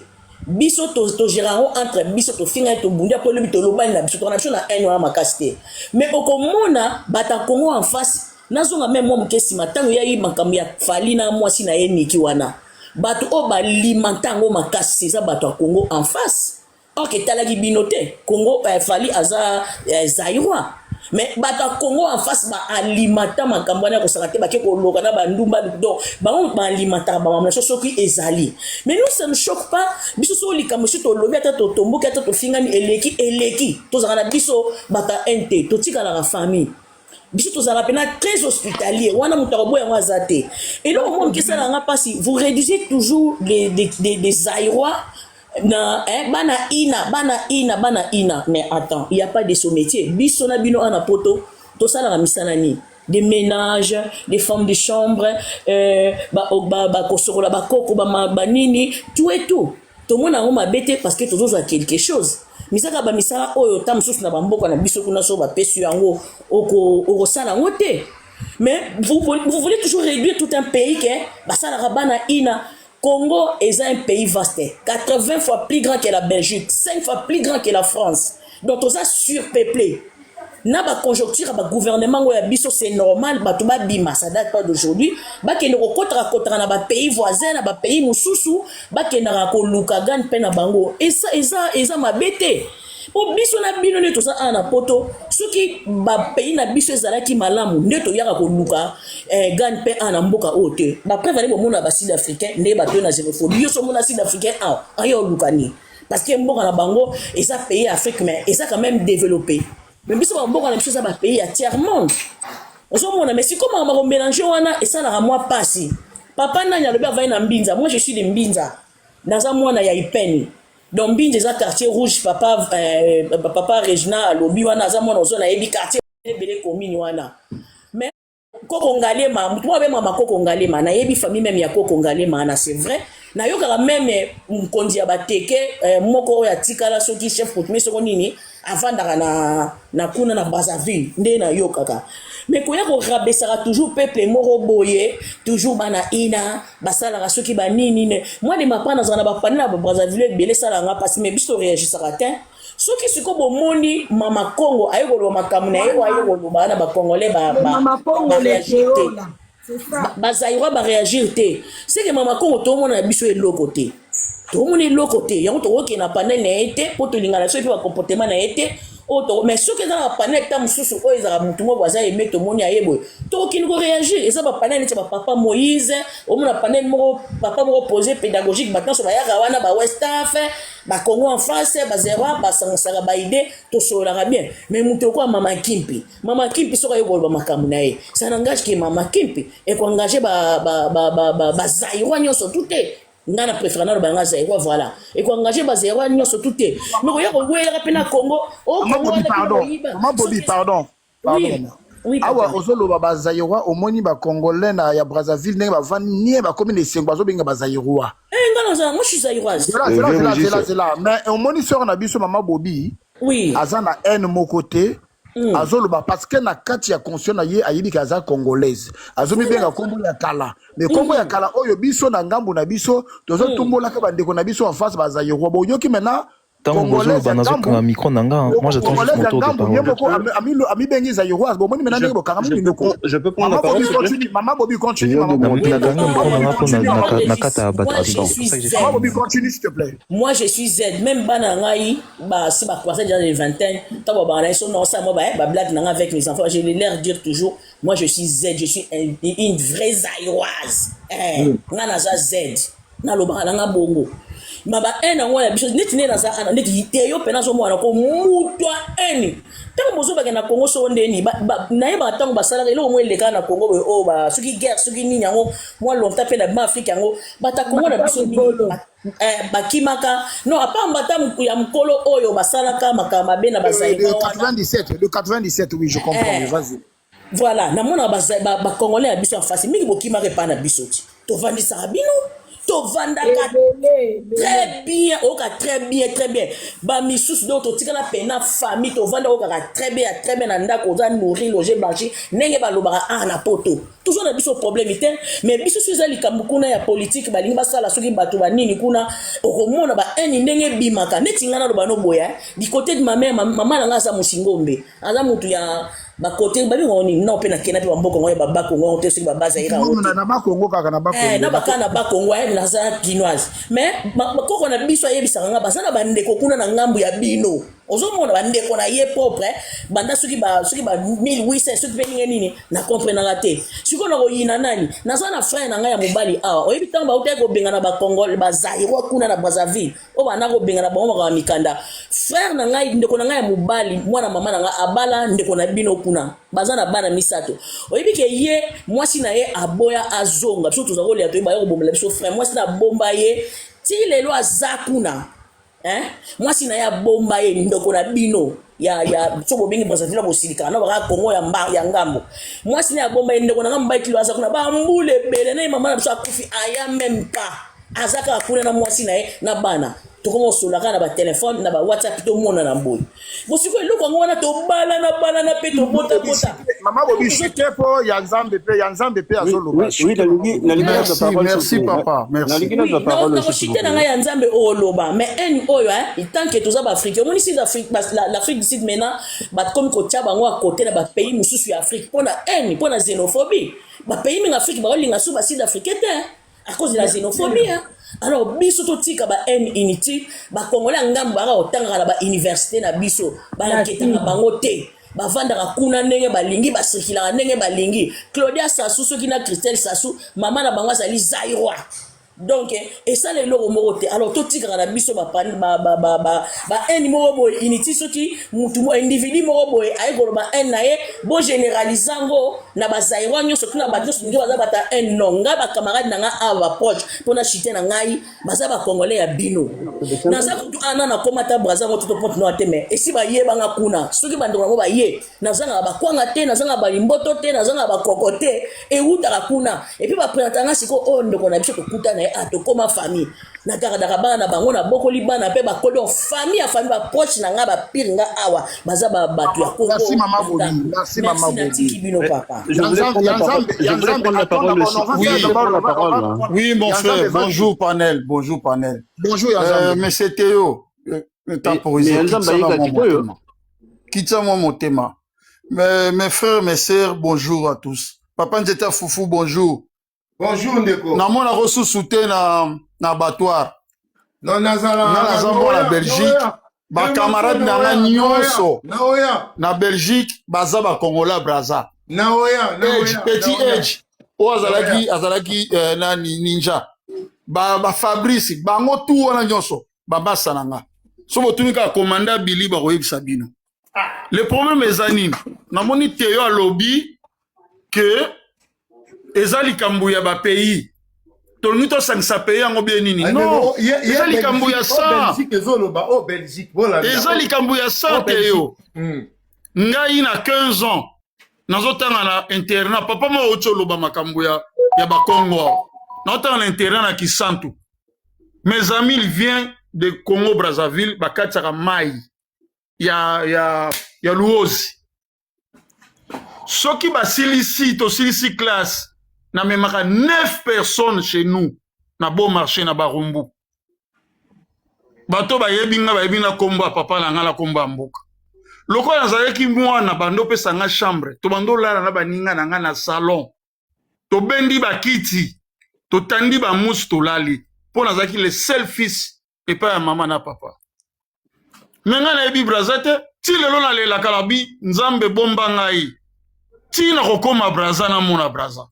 biso to gérant entre biso to finga to bundia po le to lobani na biso to na biso na eno ma casté mais okomona bata Congo en face nazonga même moi mkesi matango yayi makambo ya fali na mwasi na yeniki wana bato o ba limantango makasi za bato Congo en face ok talaki binote Congo fali aza Zairwa mais bato Congo en face ba alimenta makambo na ko sakate ba ke ko loka na ba ndumba donc ba alimenta ba mamna soki ezali mais nous ça ne choque pas biso so likambo to lobi ata to tomboki ata to fingani eleki to zaka na biso bata ente to tika la famille biso tozala pena très hospitalier wana mutarobo ya wazate et donc moi qui ça nga pasi vous réduisez toujours des Zaïrois na bana ina mais attends il y a pas de ce métier biso na bino ana poto to sala na misana ni des ménages des femmes de chambre ba kosorola ba koko ba nini tout et tout to mona ngoma bete parce que toujours à quelque chose misaka ba misala oyo tam susu na bamboka na biso kuna so ba pesu yango oko sala ngote mais vous voulez toujours réduire tout un pays que ba sala bana ina Congo est un pays vaste 80 fois plus grand que la Belgique 5 fois plus grand que la France donc tout ça surpeuplé na ba conjoncture ba gouvernement ya biso c'est normal ba to ba bima ça date pas d'aujourd'hui ba ke no kotra na ba pays voisins na ba pays mususu ba ke na ko lukagan pe na bango et ça ma bête o biso na bino ne to ça ana poto soki ba pays na biso ezalaki malamu nde to yaka ko luka gan pe ana mboka ote ba préférer bo mona ba sud africain nde ba to na xénophobie yo so mona sud africain ayo lukani parce que mboka na bango et ça pays Afrique mais et ça quand même développé. Mais biso ba mboka na biso za ba pays ya tiers monde ozomona mais si comment on va mélanger wana et ça la moi passi papa nanya lobi avai na Mbinza moi je suis de Mbinza naza mwana ya Ipeni donc Mbinza za quartier rouge papa Regina lobi wana za mwana ozona yebi quartier belé commune wana mais koko ngalema mutu wa be mama koko ngalema na yebi famille même ya koko ngalema na c'est vrai na yoka même mkonzi ya bateke moko ya tikala soki chef coutumier soko nini avandaka na kuna na Brazzaville nde na yokaka mais koya ko rabesaka toujours peuple moko boye toujours bana ina basala soki ba nini ne moi de mapana zana ba panela ba Brazzaville belé sala nga parce mais biso réagissaka te soki siko bomoni mama Congo ayeko makamuna ayeko bana ba congolais ba réagir c'est ça ba Zaïrois ba réagir te c'est que mama Congo to mona biso eloko te to mona eloko te yango to woke na panel na été po to lingana so pe ba comportement na été mais ce que dans la panel tam susu o ezala mutu mo baza aimé to moni ayebo to kini ko réagir eza ba panel ti ba papa Moïse o mona panel mo papa mo poser pédagogique maintenant so ba ya wana ba West Afrique ba Congo en face ba zéro ba sanga ba idée to sola bien mais mutu ko mama Kimpi so ka yebo ba makamu na ye ça n'engage que mama Kimpi et ko engager ba zairwa nyonso tout ngana préféré na banga zairwa voilà et ko engager ba zairwa nyonso tout mais ko ya ko wela pena Congo o pardon oui awa ozoloba bazairwa omoni bacongolais na ya Brazzaville ndenge bavanie bakomi na esengo bazobenga bazairwa ngana za moi je suis zairwaise c'est là mais omoni sœur na biso mama Bobi oui aza na haine mon côté azoloba parce que na kati ya conscient na ye ayibi kaza congolaise azomi benga kombo ya kala mais kombo ya kala oyo biso na ngambu na biso tozo tumbola ka bandeko na biso en face bazairwa bonyoki maintenant Tant bonjour, banazo comme micro nanga. Moi j'attends juste mon tour de parole. Ami bengi zairwa bon moni maintenant ngo karamu ndeko Je peux prendre la parole Maman Bobi continue Na ganga micro nanga po na kata batadon. Maman Bobi continue s'il te plaît. Moi je suis Z même bana ngai ba si ba croiser dans les vingtaines ta ba bana so non ça moi ba blague nanga avec mes enfants je les leur dire toujours moi je suis Z je suis une vraie zaïroise ngana za Z na lo ba nanga bongo maba ena ngwa ya biso neti ne na za ana neti teyo pena so mwana ko mutwa eni tango bozo ba na Congo so ndeni na yeba tango basala ile omwe leka na Congo o ba suki guerre suki nini yango moi longtemps pe na ba Afrique yango bata Congo na biso bakimaka non apamba tamu ya mkolo oyo basalaka makama be na bazaïba le 97 oui je comprends vas-y voilà na mona ba congolais ya biso en face mingi bokimaka pa na biso ti to vandisa bino to vandaka très bien oka très bien ba misusu do to tika na pena famille to vanda oka très bien na ndako za nourrir loger blanchir nenge ba lobaka na poto toujours na biso problème ite mais biso suza likambu kuna ya politique balingi basala soki bato banini kuna okomona ba eni ndenge bimaka neti ngana lo bano boya du côté de ma mère maman nanga za musingombe aza mutu ya ba côté ba ngoni non pe na kena pe mboko ngoya ba bakongo te soki ba baza ira na bakongo kaka na bakongo na bakana bakongo na za kinoise mais bakoko na biso ayebisaka nga basana bandeko kuna na ngambu ya bino ozomona bandeko na ye propre banda soki ba 1800 soki pe nini na comprendre te siko na koyina nani naza na frère na nga ya mobali awa oyebi tango bautai kobenga na bakongole bazairwa kuna na Brazzaville o bana kobenga na bango maka mikanda frère na ngai ndeko na nga ya mobali mwana mama na nga abala ndeko na bino kuna baza na bana misato oyebi ke ye mwasi na ye aboya azonga biso toza kolia toyeba ye kobomela biso frère mwasi na bomba ye ti lelo aza kuna mwasi na ya bomba ye ndeko na bino ya sobo bengi Brazzaville bosilika na baka Congo ya ngambo mwasi na ya bomba ye ndeko na ngamba kilo aza kuna ba mbule bele na mama na biso akufi aya même pas azaka kuna na mwasi na ye na bana tokomo solaka na ba téléphone na ba WhatsApp to mona na mboyi bosiko eloko ngona to bala na pe to bota mama Bobi chitepo ya nzambe pe azoloba merci papa merci na chite na nga ya nzambe o loba mais en oyo tant que tous ba Afrique on ici d'Afrique l'Afrique du Sud maintenant ba comme ko tia bango à côté na ba pays mususu ya Afrique pona xénophobie ba pays en Afrique ba linga sous ba sud-africain à cause de la xénophobie alors biso to tika ba unity ba congolais ngambo ba otanga na ba université na biso ba nketanga bango te ba vandaka kuna ndenge balingi ba circulera ndenge balingi Claudia Sassou soki na Christelle Sassou mama na bango sali zairwa donc et ça les loro morote alors to tika na biso ba eni morobo unity soki mutu mo individu morobo ay ko ba en nae bo généralisango na ba zairwa nyo soki na ba nyo soki baza bata en nonga ba camarade nanga ava proche pona chite na ngai baza ba congolais ya bino na za kutu ana na komata braza ngo to ponte no ateme et si ba yeba nga kuna soki bandoko ngo ba ye na zanga ba kwanga te na zanga ba limboto te na zanga ba kokote e uta kuna et puis ba présentanga siko o ndoko na biso kuta na atokoma famille na taradaka bana bango na bokoli bana pe ba kodo famille ba proche na nga ba pire nga awa baza ba batu ya Congo merci mama Bobi bino papa Je voulais prendre la parole. Oui mon frère, bonjour panel. Bonjour Yanzambe. Mais c'est Théo. Quitte-moi mon thème. Mes frères, mes sœurs, bonjour à tous. Papa Nzeta Foufou, bonjour. Bonjour Ndeko. Na mona resu soute na abattoir. Non nazala na Belgique. bacamarade nanga nyonso na Belgique baza bakongola braza petit age oyo azalaki nani ninja bafabrice bango tu wana nyonso babasa nanga so botuni kaka komanda bili bakoyebisa bino le problème eza nini namoni teyo alobi ke eza likambo ya bapays tolingi tosangisa pays yango bien nini non eza likambo ya sa eza likambo ya sa te yo ngai na 15 ans nazotanga na internat papa mo oti oloba makambo ya bakongo nazotanga na internat na Kisantu mes amis il vient de Congo Brazzaville bakatisaka mai ya luozi soki basilisi tosilisi classe na memaka 9 personnes chez nous na bon marché na barumbu bato bayebi nga bayebi na kombo papa na nga na kombo ya mboka lokola nazalaki mwana bando pesa nga chambre to bando lala na baninga na nga na salon to bendi bakiti to tandi ba musu to lali po nazalaki le seul fils et pas ya mama na papa menga na yebi brazate ti lelo na lela kalabi nzambe bomba ngai ti na kokoma braza na mona braza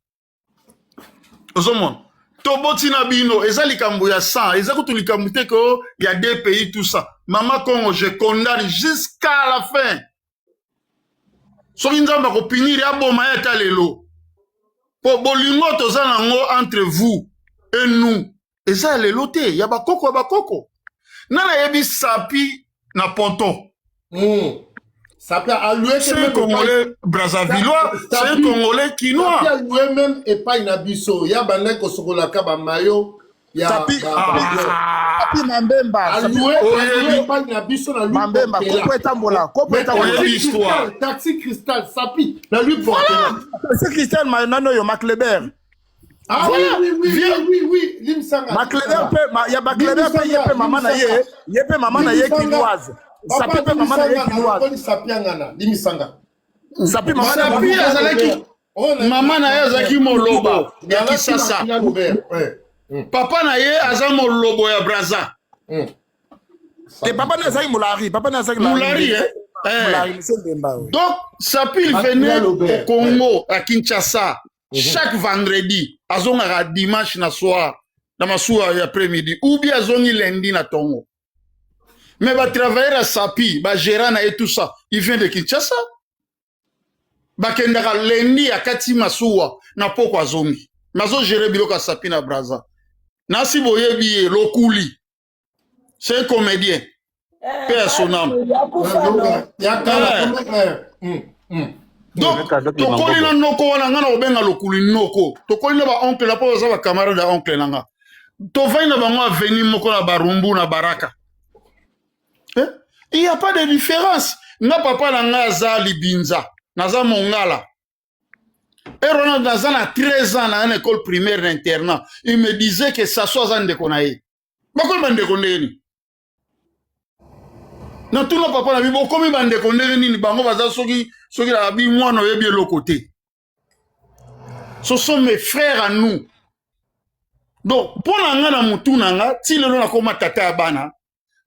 ozomona toboti na bino eza likambo ya sang eza kutu likambo te ko ya deux pays tout ça mama Congo je condamne jusqu'à la fin soki nzambe akopiniri aboma ye ata lelo po bolingo toza nango entre vous et nous eza lelo te ya bakoko nana yebi sapi na ponton Sapi a loué c'est un Congolais Brazzavillois, c'est un Congolais quinois. Sapi a loué même et pas inabiso. Ya bandé ko sokola kaba mayo. Sapi Mambemba. A loué pas inabiso na lui. Mambemba. Kopo etambola. Kopo etambola. Taxi Cristal. Sapi na lui portela. Taxi Cristal nano yo Macleber. Ah oui. Limsanga. Macleber pe ya Macleber pe yepe mama na ye. Yepe mama na ye quinoise. Sapi pe mama na ye quinoise. Sapi ngana limisanga. Sapi mama na Sapi azalaki mama na ye azalaki molobo ya Kisasa. Papa na ye aza molobo ya Braza. Te papa na azalaki mulari, papa na azalaki mulari Donc Sapi il venait au Congo à Kinshasa chaque vendredi azongaka dimanche na soir na masuwa ya après-midi ou bien azongi lundi na Tongo. Mais va travailler à Sapi, va gérer et tout ça. Il vient de Kinshasa. Va kendaka lundi à Kati Masuwa na poko azongi. Mazo gérer biloko Sapi na Braza. Nasi boyebi Lokuli. C'est un comédien. Père son âme. Donc, tokoli na noko wana ngana obenga Lokuli noko. Tokoli na ba oncle na po za ba camarade da oncle nanga. Tovai na bango aveni moko na Barumbu na Baraka. Il n'y a pas de différence. Nga papa na nga za libinza, naza mongala. Et Ronald naza na 13 ans dans une école primaire d'internat. Il me disait que ça soit un déconnaï. Bakol bande kondeni. Na tout le papa na bibo komi bande kondeni ni bango baza soki la bi mwana yebi le côté. Ce sont mes frères à nous. Donc pour nga na mutu nga ti lelo na koma tata bana.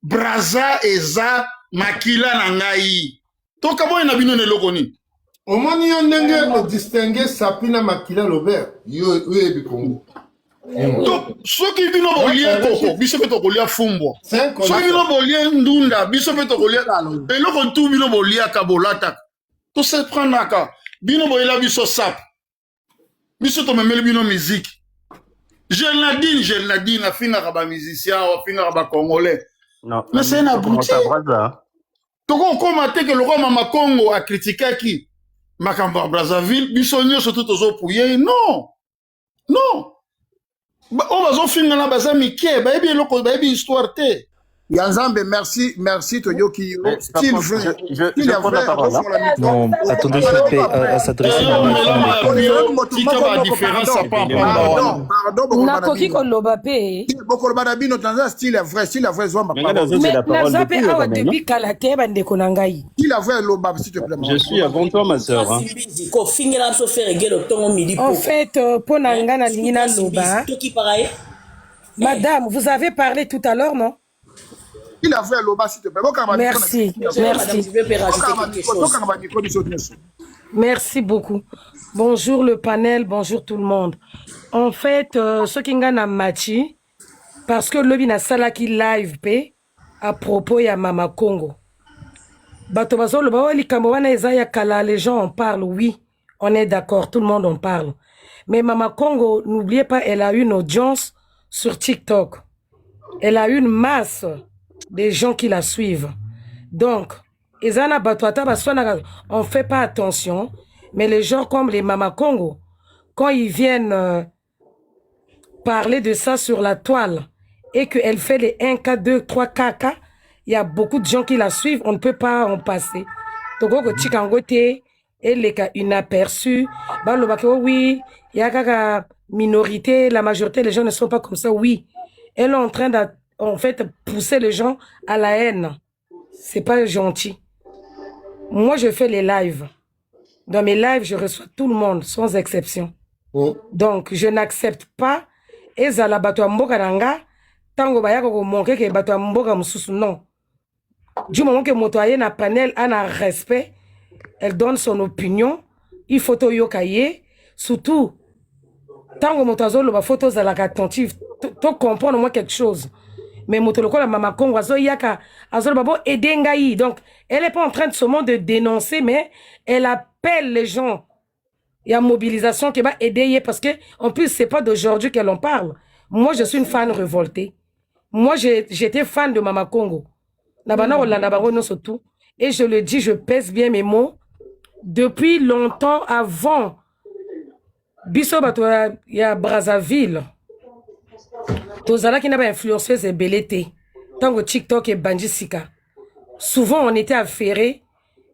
Braza eza makila na ngai. Toka boy na bino ne lokoni. Omoni yo ndenge o distinguer Sapi na makila Robert. Yo ebi Congo. Donc soki bino bolie koko, biso pe to kolia fumbo. Soki bino bolie ndunda, biso pe to kolia lalo. Et loko tout bino bolie kabolata. To se prendre bino boyela biso sap. Biso to memeli bino musique. Je l'ai dit na fina ba musicien, fina ba congolais. Non, mais c'est un abouti. Toko komate que le roi Mama Congo a critiqué qui Makamba Brazzaville, bisonyo surtout tozo pouye. Non. On va zo finir na bazami ké, ba ebi loko ba ebi histoire té. Yanzambe, merci Toyoki. S'il veut, il a vrai, non, attendez, s'il vous plaît, à s'adresser à je suis avant toi, ma soeur. En fait, Madame, vous avez parlé tout à l'heure, non? Il a fait l'oba, s'il te plaît. Merci. Merci beaucoup. Bonjour le panel, bonjour tout le monde. En fait, ce qui ngana machi, parce que le bina salaki live pe à propos ya Mama Congo. Bato bazolo ba likambo wana eza ya kala, les gens en parlent, oui, on est d'accord, tout le monde en parle. Mais Mama Congo, n'oubliez pas, elle a une audience sur TikTok. Elle a une masse de gens qui la suivent. Donc, on ne fait pas attention, mais les gens comme les Mama Congo, quand ils viennent parler de ça sur la toile et qu'elle fait les 1K, 2, 3 KK, il y a beaucoup de gens qui la suivent, on ne peut pas en passer. Donc, elle est inaperçue. Oui, il y a une minorité, la majorité des gens ne sont pas comme ça. Oui, elle est en train de pousser les gens à la haine. C'est pas gentil. Moi, je fais les lives. Dans mes lives, je reçois tout le monde, sans exception. Donc, je n'accepte pas. Ezala bato mboka nanga, tango bayako ko monke ke bato mboka mususu, non. Du moment que motoye na panel a un respect, elle donne son opinion, il faut to yokaye, surtout, tango motozo ba photos à la attentive, to comprendre moi quelque chose. Mais motoloko la Mama Congo azo yaka azo babo edengai. Donc, elle est pas en train de seulement de dénoncer, mais elle appelle les gens. Il y a mobilisation qui va aider parce que, en plus, c'est pas d'aujourd'hui qu'elle en parle. Moi, je suis une fan révoltée. Moi, j'étais fan de Mama Congo. Et je le dis, je pèse bien mes mots. Depuis longtemps avant, Biso il y a Brazzaville. Tozala qui n'a pas influenceuse et belleté. Tant que TikTok et Bandisika. Souvent, on était affairés.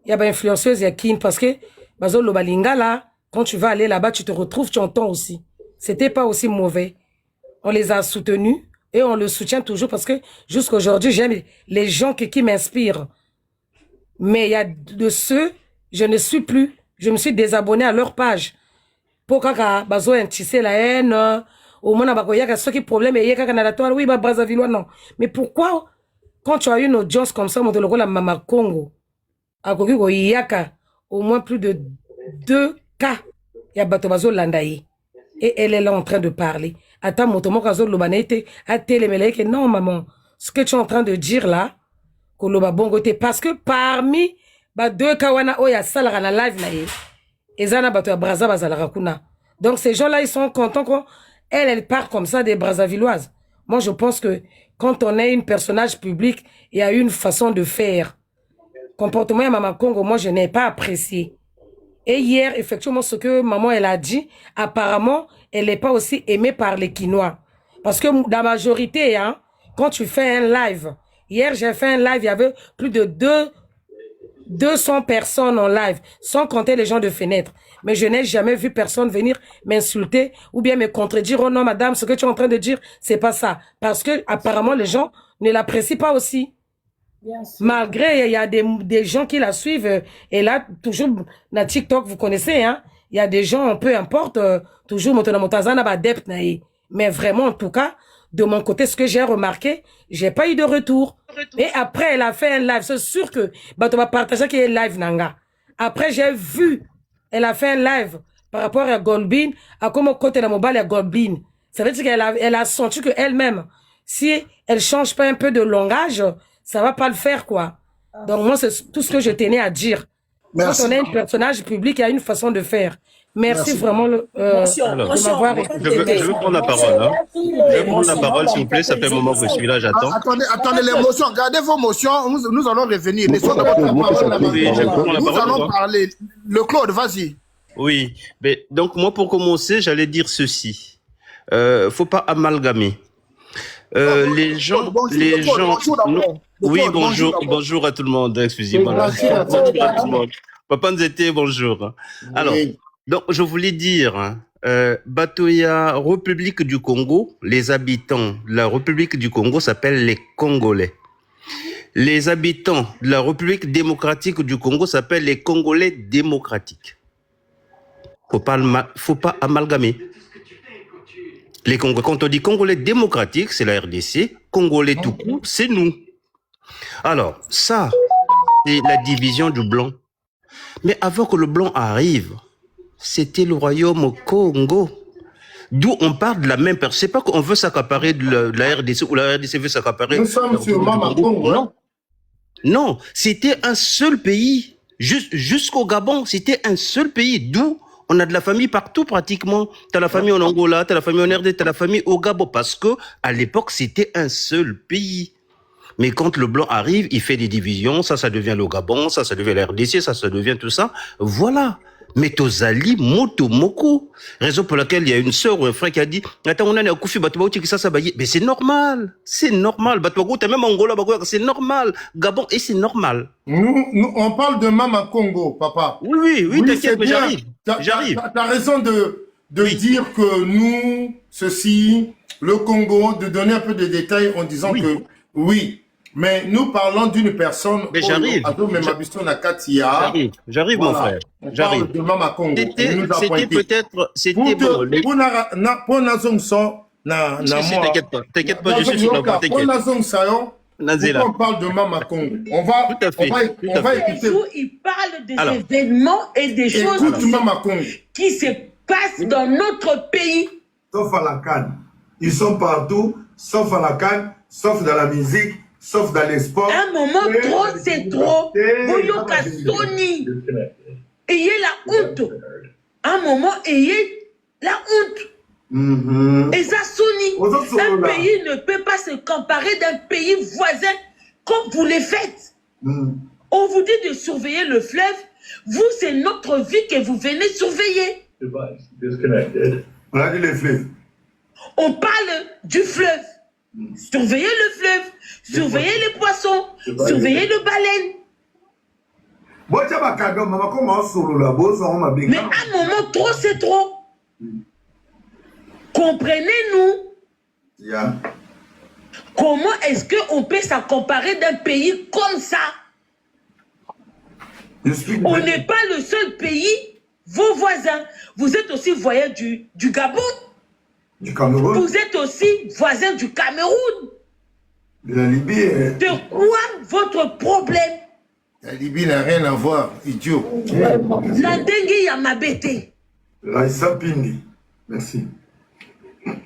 Il y a influenceuse et Kin parce que, Bazo Lobalinga là, quand tu vas aller là-bas, tu te retrouves, tu entends aussi. C'était pas aussi mauvais. On les a soutenus et on le soutient toujours parce que jusqu'à aujourd'hui, j'aime les gens qui m'inspirent. Mais il y a de ceux, je ne suis plus, je me suis désabonné à leur page. Pour kaka bazo tisser la haine, au moins bakoyaka ceux qui problème et yaka na la toile, oui, Brazzaville, non. Mais pourquoi, quand tu as une audience comme ça, mon logo la Mama Congo, à Gogo yaka, au moins plus de 2 cas, il y a Batobazo Landaï. Et elle est là en train de parler. Attends, mon tomo kazo lobanete, a télémélé que non, maman, ce que tu es en train de dire là, koloba bongote, parce que parmi, 2 kawana oya salara na live na ye, ezana bato ya Brazza bazalara kuna. Donc ces gens-là, ils sont contents qu'elle part comme ça des Brazzavilloises. Moi, je pense que quand on est un personnage public, il y a une façon de faire. Comportement à Mama Congo, moi, je n'ai pas apprécié. Et hier, effectivement, ce que maman, elle a dit, apparemment, elle n'est pas aussi aimée par les Quinois. Parce que la majorité, hein, quand tu fais un live, hier, j'ai fait un live, il y avait plus de 200 personnes en live, sans compter les gens de fenêtre. Mais je n'ai jamais vu personne venir m'insulter ou bien me contredire. Oh non, madame, ce que tu es en train de dire, c'est pas ça. Parce que, apparemment, les gens ne l'apprécient pas aussi. Malgré, il y a des gens qui la suivent. Et là, toujours, na TikTok, vous connaissez, hein. Il y a des gens, peu importe, toujours, mais vraiment, en tout cas, de mon côté, ce que j'ai remarqué, j'ai pas eu de retour. Et après, elle a fait un live. C'est sûr que, tu vas partager qu'il y a un live, Nanga. Après, j'ai vu, elle a fait un live par rapport à Goldbean, à comment côté la mobile à Goldbean. Ça veut dire qu'elle a senti que elle-même, si elle change pas un peu de langage, ça va pas le faire, quoi. Donc, moi, c'est tout ce que je tenais à dire. Merci. Quand on est un personnage public, il y a une façon de faire. Merci vraiment de m'avoir écouté. Je veux prendre la parole. Hein. Je veux prendre la parole, s'il vous plaît. Ça fait un moment que je suis là, j'attends. Attendez l'émotion. Gardez vos motions. Nous allons revenir. Laissons d'abord la parole. Nous allons parler. Le Claude, vas-y. Oui. Mais, donc, moi, pour commencer, j'allais dire ceci. Faut pas amalgamer. Les gens... Oui, bonjour à tout le monde. Excusez-moi. Bonjour à tout le monde. Papa Nzete, bonjour. Alors, donc, je voulais dire, Batoya, République du Congo, les habitants de la République du Congo s'appellent les Congolais. Les habitants de la République démocratique du Congo s'appellent les Congolais démocratiques. Faut pas amalgamer. Les Congolais, quand on dit Congolais démocratiques, c'est la RDC. Congolais tout court, c'est nous. Alors, ça, c'est la division du blanc. Mais avant que le blanc arrive, c'était le royaume au Congo. D'où on parle de la même personne. C'est pas qu'on veut s'accaparer de la RDC ou la RDC veut s'accaparer. Nous sommes sur Mama Congo. Non. Non, c'était un seul pays. Jusqu'au Gabon, c'était un seul pays. D'où on a de la famille partout pratiquement. T'as la famille en Angola, t'as la famille en RD, t'as la famille au Gabon. Parce que à l'époque, c'était un seul pays. Mais quand le blanc arrive, il fait des divisions. Ça devient le Gabon, ça devient la RDC, ça devient tout ça. Voilà. Mais Tozali, Moto, Moko. Raison pour laquelle il y a une sœur ou un frère qui a dit, attends, on a un Koufi, mais c'est normal. C'est normal. T'as même Angola, c'est normal. Gabon, et c'est normal. Nous, on parle de Mama Congo, papa. Oui, t'inquiète, mais j'arrive. T'as raison de dire que nous, ceci, le Congo, de donner un peu de détails en disant que oui. Mais nous parlons d'une personne. Mais j'arrive. J'arrive, mon frère. J'arrive. De Mama Congo. C'était peut-être. C'était bon. T'inquiète pas, je suis sur la voie. Nazela. On parle de Mama Congo. On va écouter. Il parle des événements et des choses qui se passent dans notre pays. Sauf à la Cannes. Ils sont partout, sauf à la Canne, sauf dans la musique, sauf dans les sports. Un moment trop, c'est trop. Boyoka Sony. Ayez la honte. Un moment, ayez la honte. Et ça, Sony. Un pays ne peut pas se comparer d'un pays voisin comme vous le faites. On vous dit de surveiller le fleuve. Vous, c'est notre vie que vous venez surveiller. On a dit les fleuves. On parle du fleuve. Surveillez le fleuve, surveillez les poissons, surveillez les baleines. Mais à un moment, trop, c'est trop. Comprenez-nous. Comment est-ce qu'on peut s'en comparer d'un pays comme ça? On n'est pas le seul pays, vos voisins. Vous êtes aussi voisins du Gabon. Du Cameroun. Vous êtes aussi voisin du Cameroun. De la Libye. De quoi votre problème? La Libye n'a rien à voir, idiot. La dengue Yamabete. Raissa Pindi. Merci.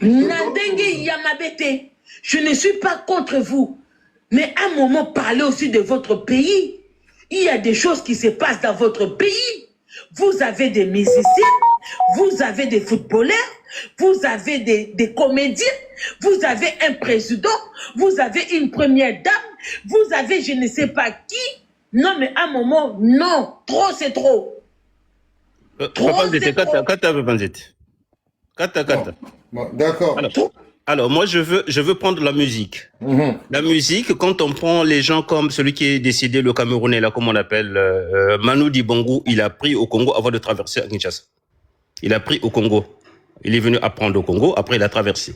La dengue Yamabete. Je ne suis pas contre vous. Mais à un moment, parlez aussi de votre pays. Il y a des choses qui se passent dans votre pays. Vous avez des musiciens, vous avez des footballeurs, vous avez des comédiens, vous avez un président, vous avez une première dame, vous avez je ne sais pas qui. Non, mais à un moment, non. Trop, c'est trop. Trop, c'est trop. D'accord. Alors, moi, je veux prendre la musique. La musique, quand on prend les gens comme celui qui est décédé, le Camerounais, là, comme on l'appelle, Manu Dibango, il a pris au Congo avant de traverser à Kinshasa. Il a pris au Congo. Il est venu apprendre au Congo, après il a traversé.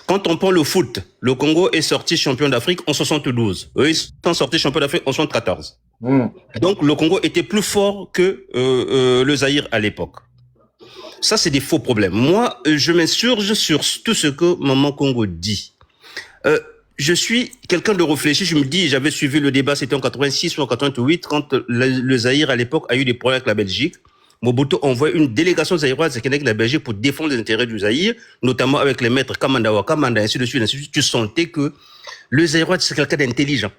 Quand on prend le foot, le Congo est sorti champion d'Afrique en 72. Eux, ils sont sortis champion d'Afrique en 74. Donc, le Congo était plus fort que le Zaïre à l'époque. Ça, c'est des faux problèmes. Moi, je m'insurge sur tout ce que Maman Congo dit. Je suis quelqu'un de réfléchi. Je me dis, j'avais suivi le débat, c'était en 86 ou en 88, quand le Zaïre, à l'époque, a eu des problèmes avec la Belgique. Mobutu envoie une délégation zaïroise avec la Belgique pour défendre les intérêts du Zaïre, notamment avec les maîtres Kamanda Wakamanda, ainsi de suite, ainsi de suite. Tu sentais que le Zaïrois, c'est quelqu'un d'intelligent.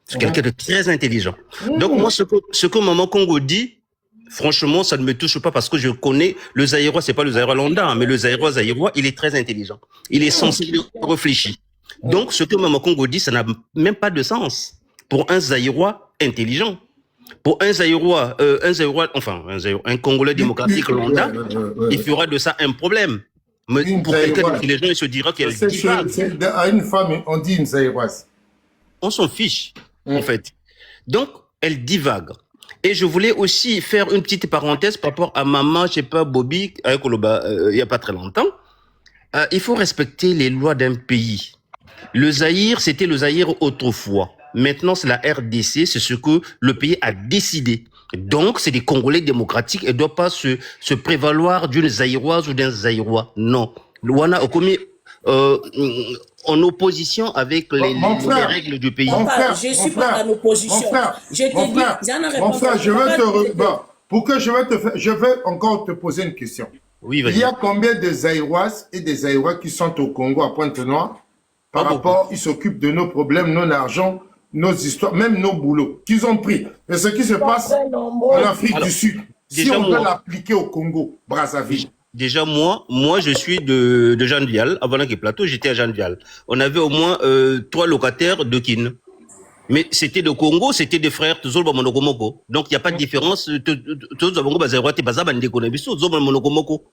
C'est quelqu'un de très intelligent. Donc, moi, ce que Maman Congo dit, franchement, ça ne me touche pas parce que je connais le Zaïrois, c'est pas le Zaïrois lambda, mais le Zaïrois, il est très intelligent. Il est sensible, réfléchi. Donc, ce que Maman Congo dit, ça n'a même pas de sens pour un Zaïrois intelligent. Pour un Zaïrois, un Congolais démocratique lambda, il fera de ça un problème. Mais pour quelqu'un d'intelligent, il se dira qu'elle divague. À une femme, on dit une Zaïroise. On s'en fiche, en fait. Donc, elle divague. Et je voulais aussi faire une petite parenthèse par rapport à maman, je sais pas, Bobby, avec Koloba, il y a pas très longtemps. Il faut respecter les lois d'un pays. Le Zaïre, c'était le Zaïre autrefois. Maintenant, c'est la RDC, c'est ce que le pays a décidé. Donc, c'est des Congolais démocratiques et ne doivent pas se prévaloir d'une Zaïroise ou d'un Zaïrois. Non. Luana Okomi, en opposition avec les règles du pays. Je suis pas en opposition. Mon frère, je vais je vais encore te poser une question. Oui, il y a combien de Zaïroises et des Zaïrois qui sont au Congo à Pointe-Noire par rapport, ils s'occupent de nos problèmes, nos argent, nos histoires, même nos boulots qu'ils ont pris. Et ce qui se passe en Afrique du Sud, si on peut l'appliquer au Congo, Brazzaville. Déjà, moi, je suis de Jeanne Vial. Avant le plateau, j'étais à Jeanne Vial. On avait au moins 3 locataires de Kin. Mais c'était de Congo, c'était des frères, tous donc il n'y a pas de différence. On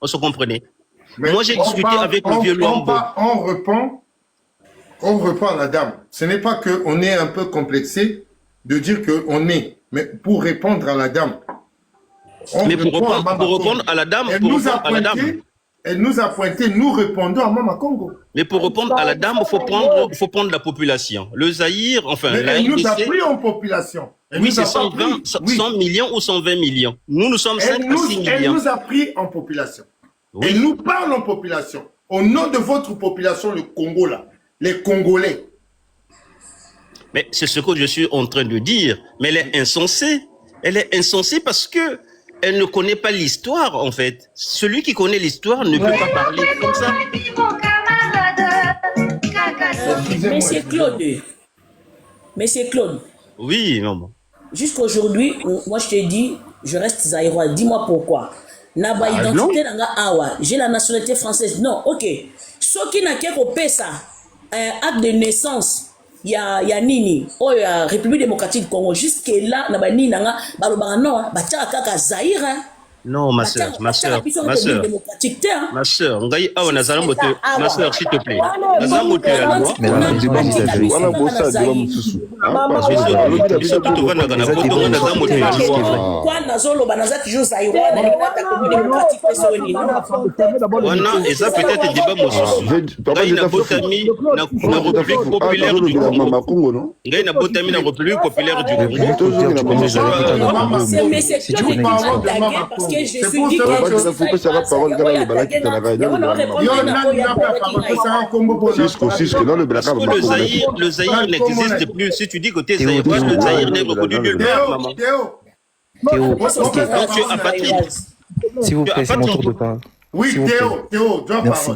se comprenait. Moi, j'ai discuté avec le vieux Lombo. On reprend à la dame. Ce n'est pas qu'on est un peu complexé de dire qu'on est, mais pour répondre à la dame. Mais pour répondre à la dame, elle nous a pointé, nous répondons à Mama Congo. Mais pour répondre à la dame, il faut prendre la population. Le Zaïre, enfin, mais la elle RDC, nous a pris en population. Oui, c'est 100 millions ou 120 millions. Nous sommes 5 à 6 millions. Elle nous a pris en population. Oui. Elle nous parle en population. Au nom de votre population, le Congo, là, les Congolais. Mais c'est ce que je suis en train de dire. Mais elle est insensée. Elle est insensée parce que elle ne connaît pas l'histoire, en fait. Celui qui connaît l'histoire ne peut pas parler comme ça. Monsieur Claude. Oui, maman. Jusqu'aujourd'hui, moi je te dis, je reste zaïrois. Dis-moi pourquoi. Naba identité nanga awa. J'ai la nationalité française. Non, ok. Ce qui n'a qu'à couper ça, acte de naissance. Il y a Nini, il y a République démocratique du Congo. Jusque là, naba Nini nanga, balobanga non, batia kaka Zaïre. Non, ma soeur, ngai awa nazala moto, ma soeur, s'il te plaît. Nazala moto ya loi. Mais la débat wana bossa débat mususu. Biso tuto vana kana botonga nazala moto ya loi. Kwa nazoloba naza toujours Zaïrois na linata Congo démocratique pesoni. Wana eza peut-être débat mususu. Ngai na botami na République populaire du Congo. Ngai na botami na République populaire du Congo. Mais c'est que parce que je suis dit que le Zaïre n'existe plus. Si tu dis que tu es Zaïrois, le Zaïre n'est reconnu nulle part, maman. Théo, donc tu es apatride. S'il vous plaît, c'est mon tour de parole. Oui, Théo, merci.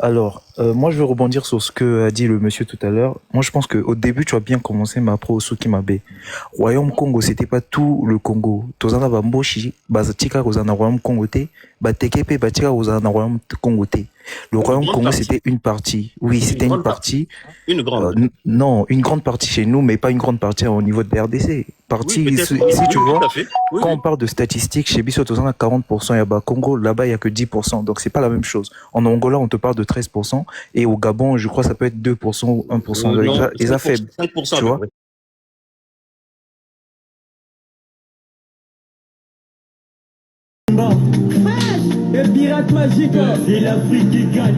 Alors, moi, je veux rebondir sur ce que a dit le monsieur tout à l'heure. Moi, je pense qu'au début, tu as bien commencé ma pro Soki Mabe. Royaume Congo, c'était pas tout le Congo. Tozana Bamboshi, Bazatika, Rosana Royaume Congo, Batekepe, Batika, Rosana Royaume Congo. Le Royaume Congo, c'était une partie. Oui, c'était une partie. Une grande. Non, une grande partie chez nous, mais pas une grande partie au niveau de RDC. Partie, oui, si tu vois, oui, quand on parle de statistiques, chez Bissot, on a 40%, et à Congo, là-bas, il n'y a que 10%. Donc, c'est pas la même chose. En Angola, on te parle de 13%, et au Gabon, je crois, ça peut être 2% ou 1%. Non, déjà faible. 5%, tu vois. Le pirate magique, c'est l'Afrique qui gagne.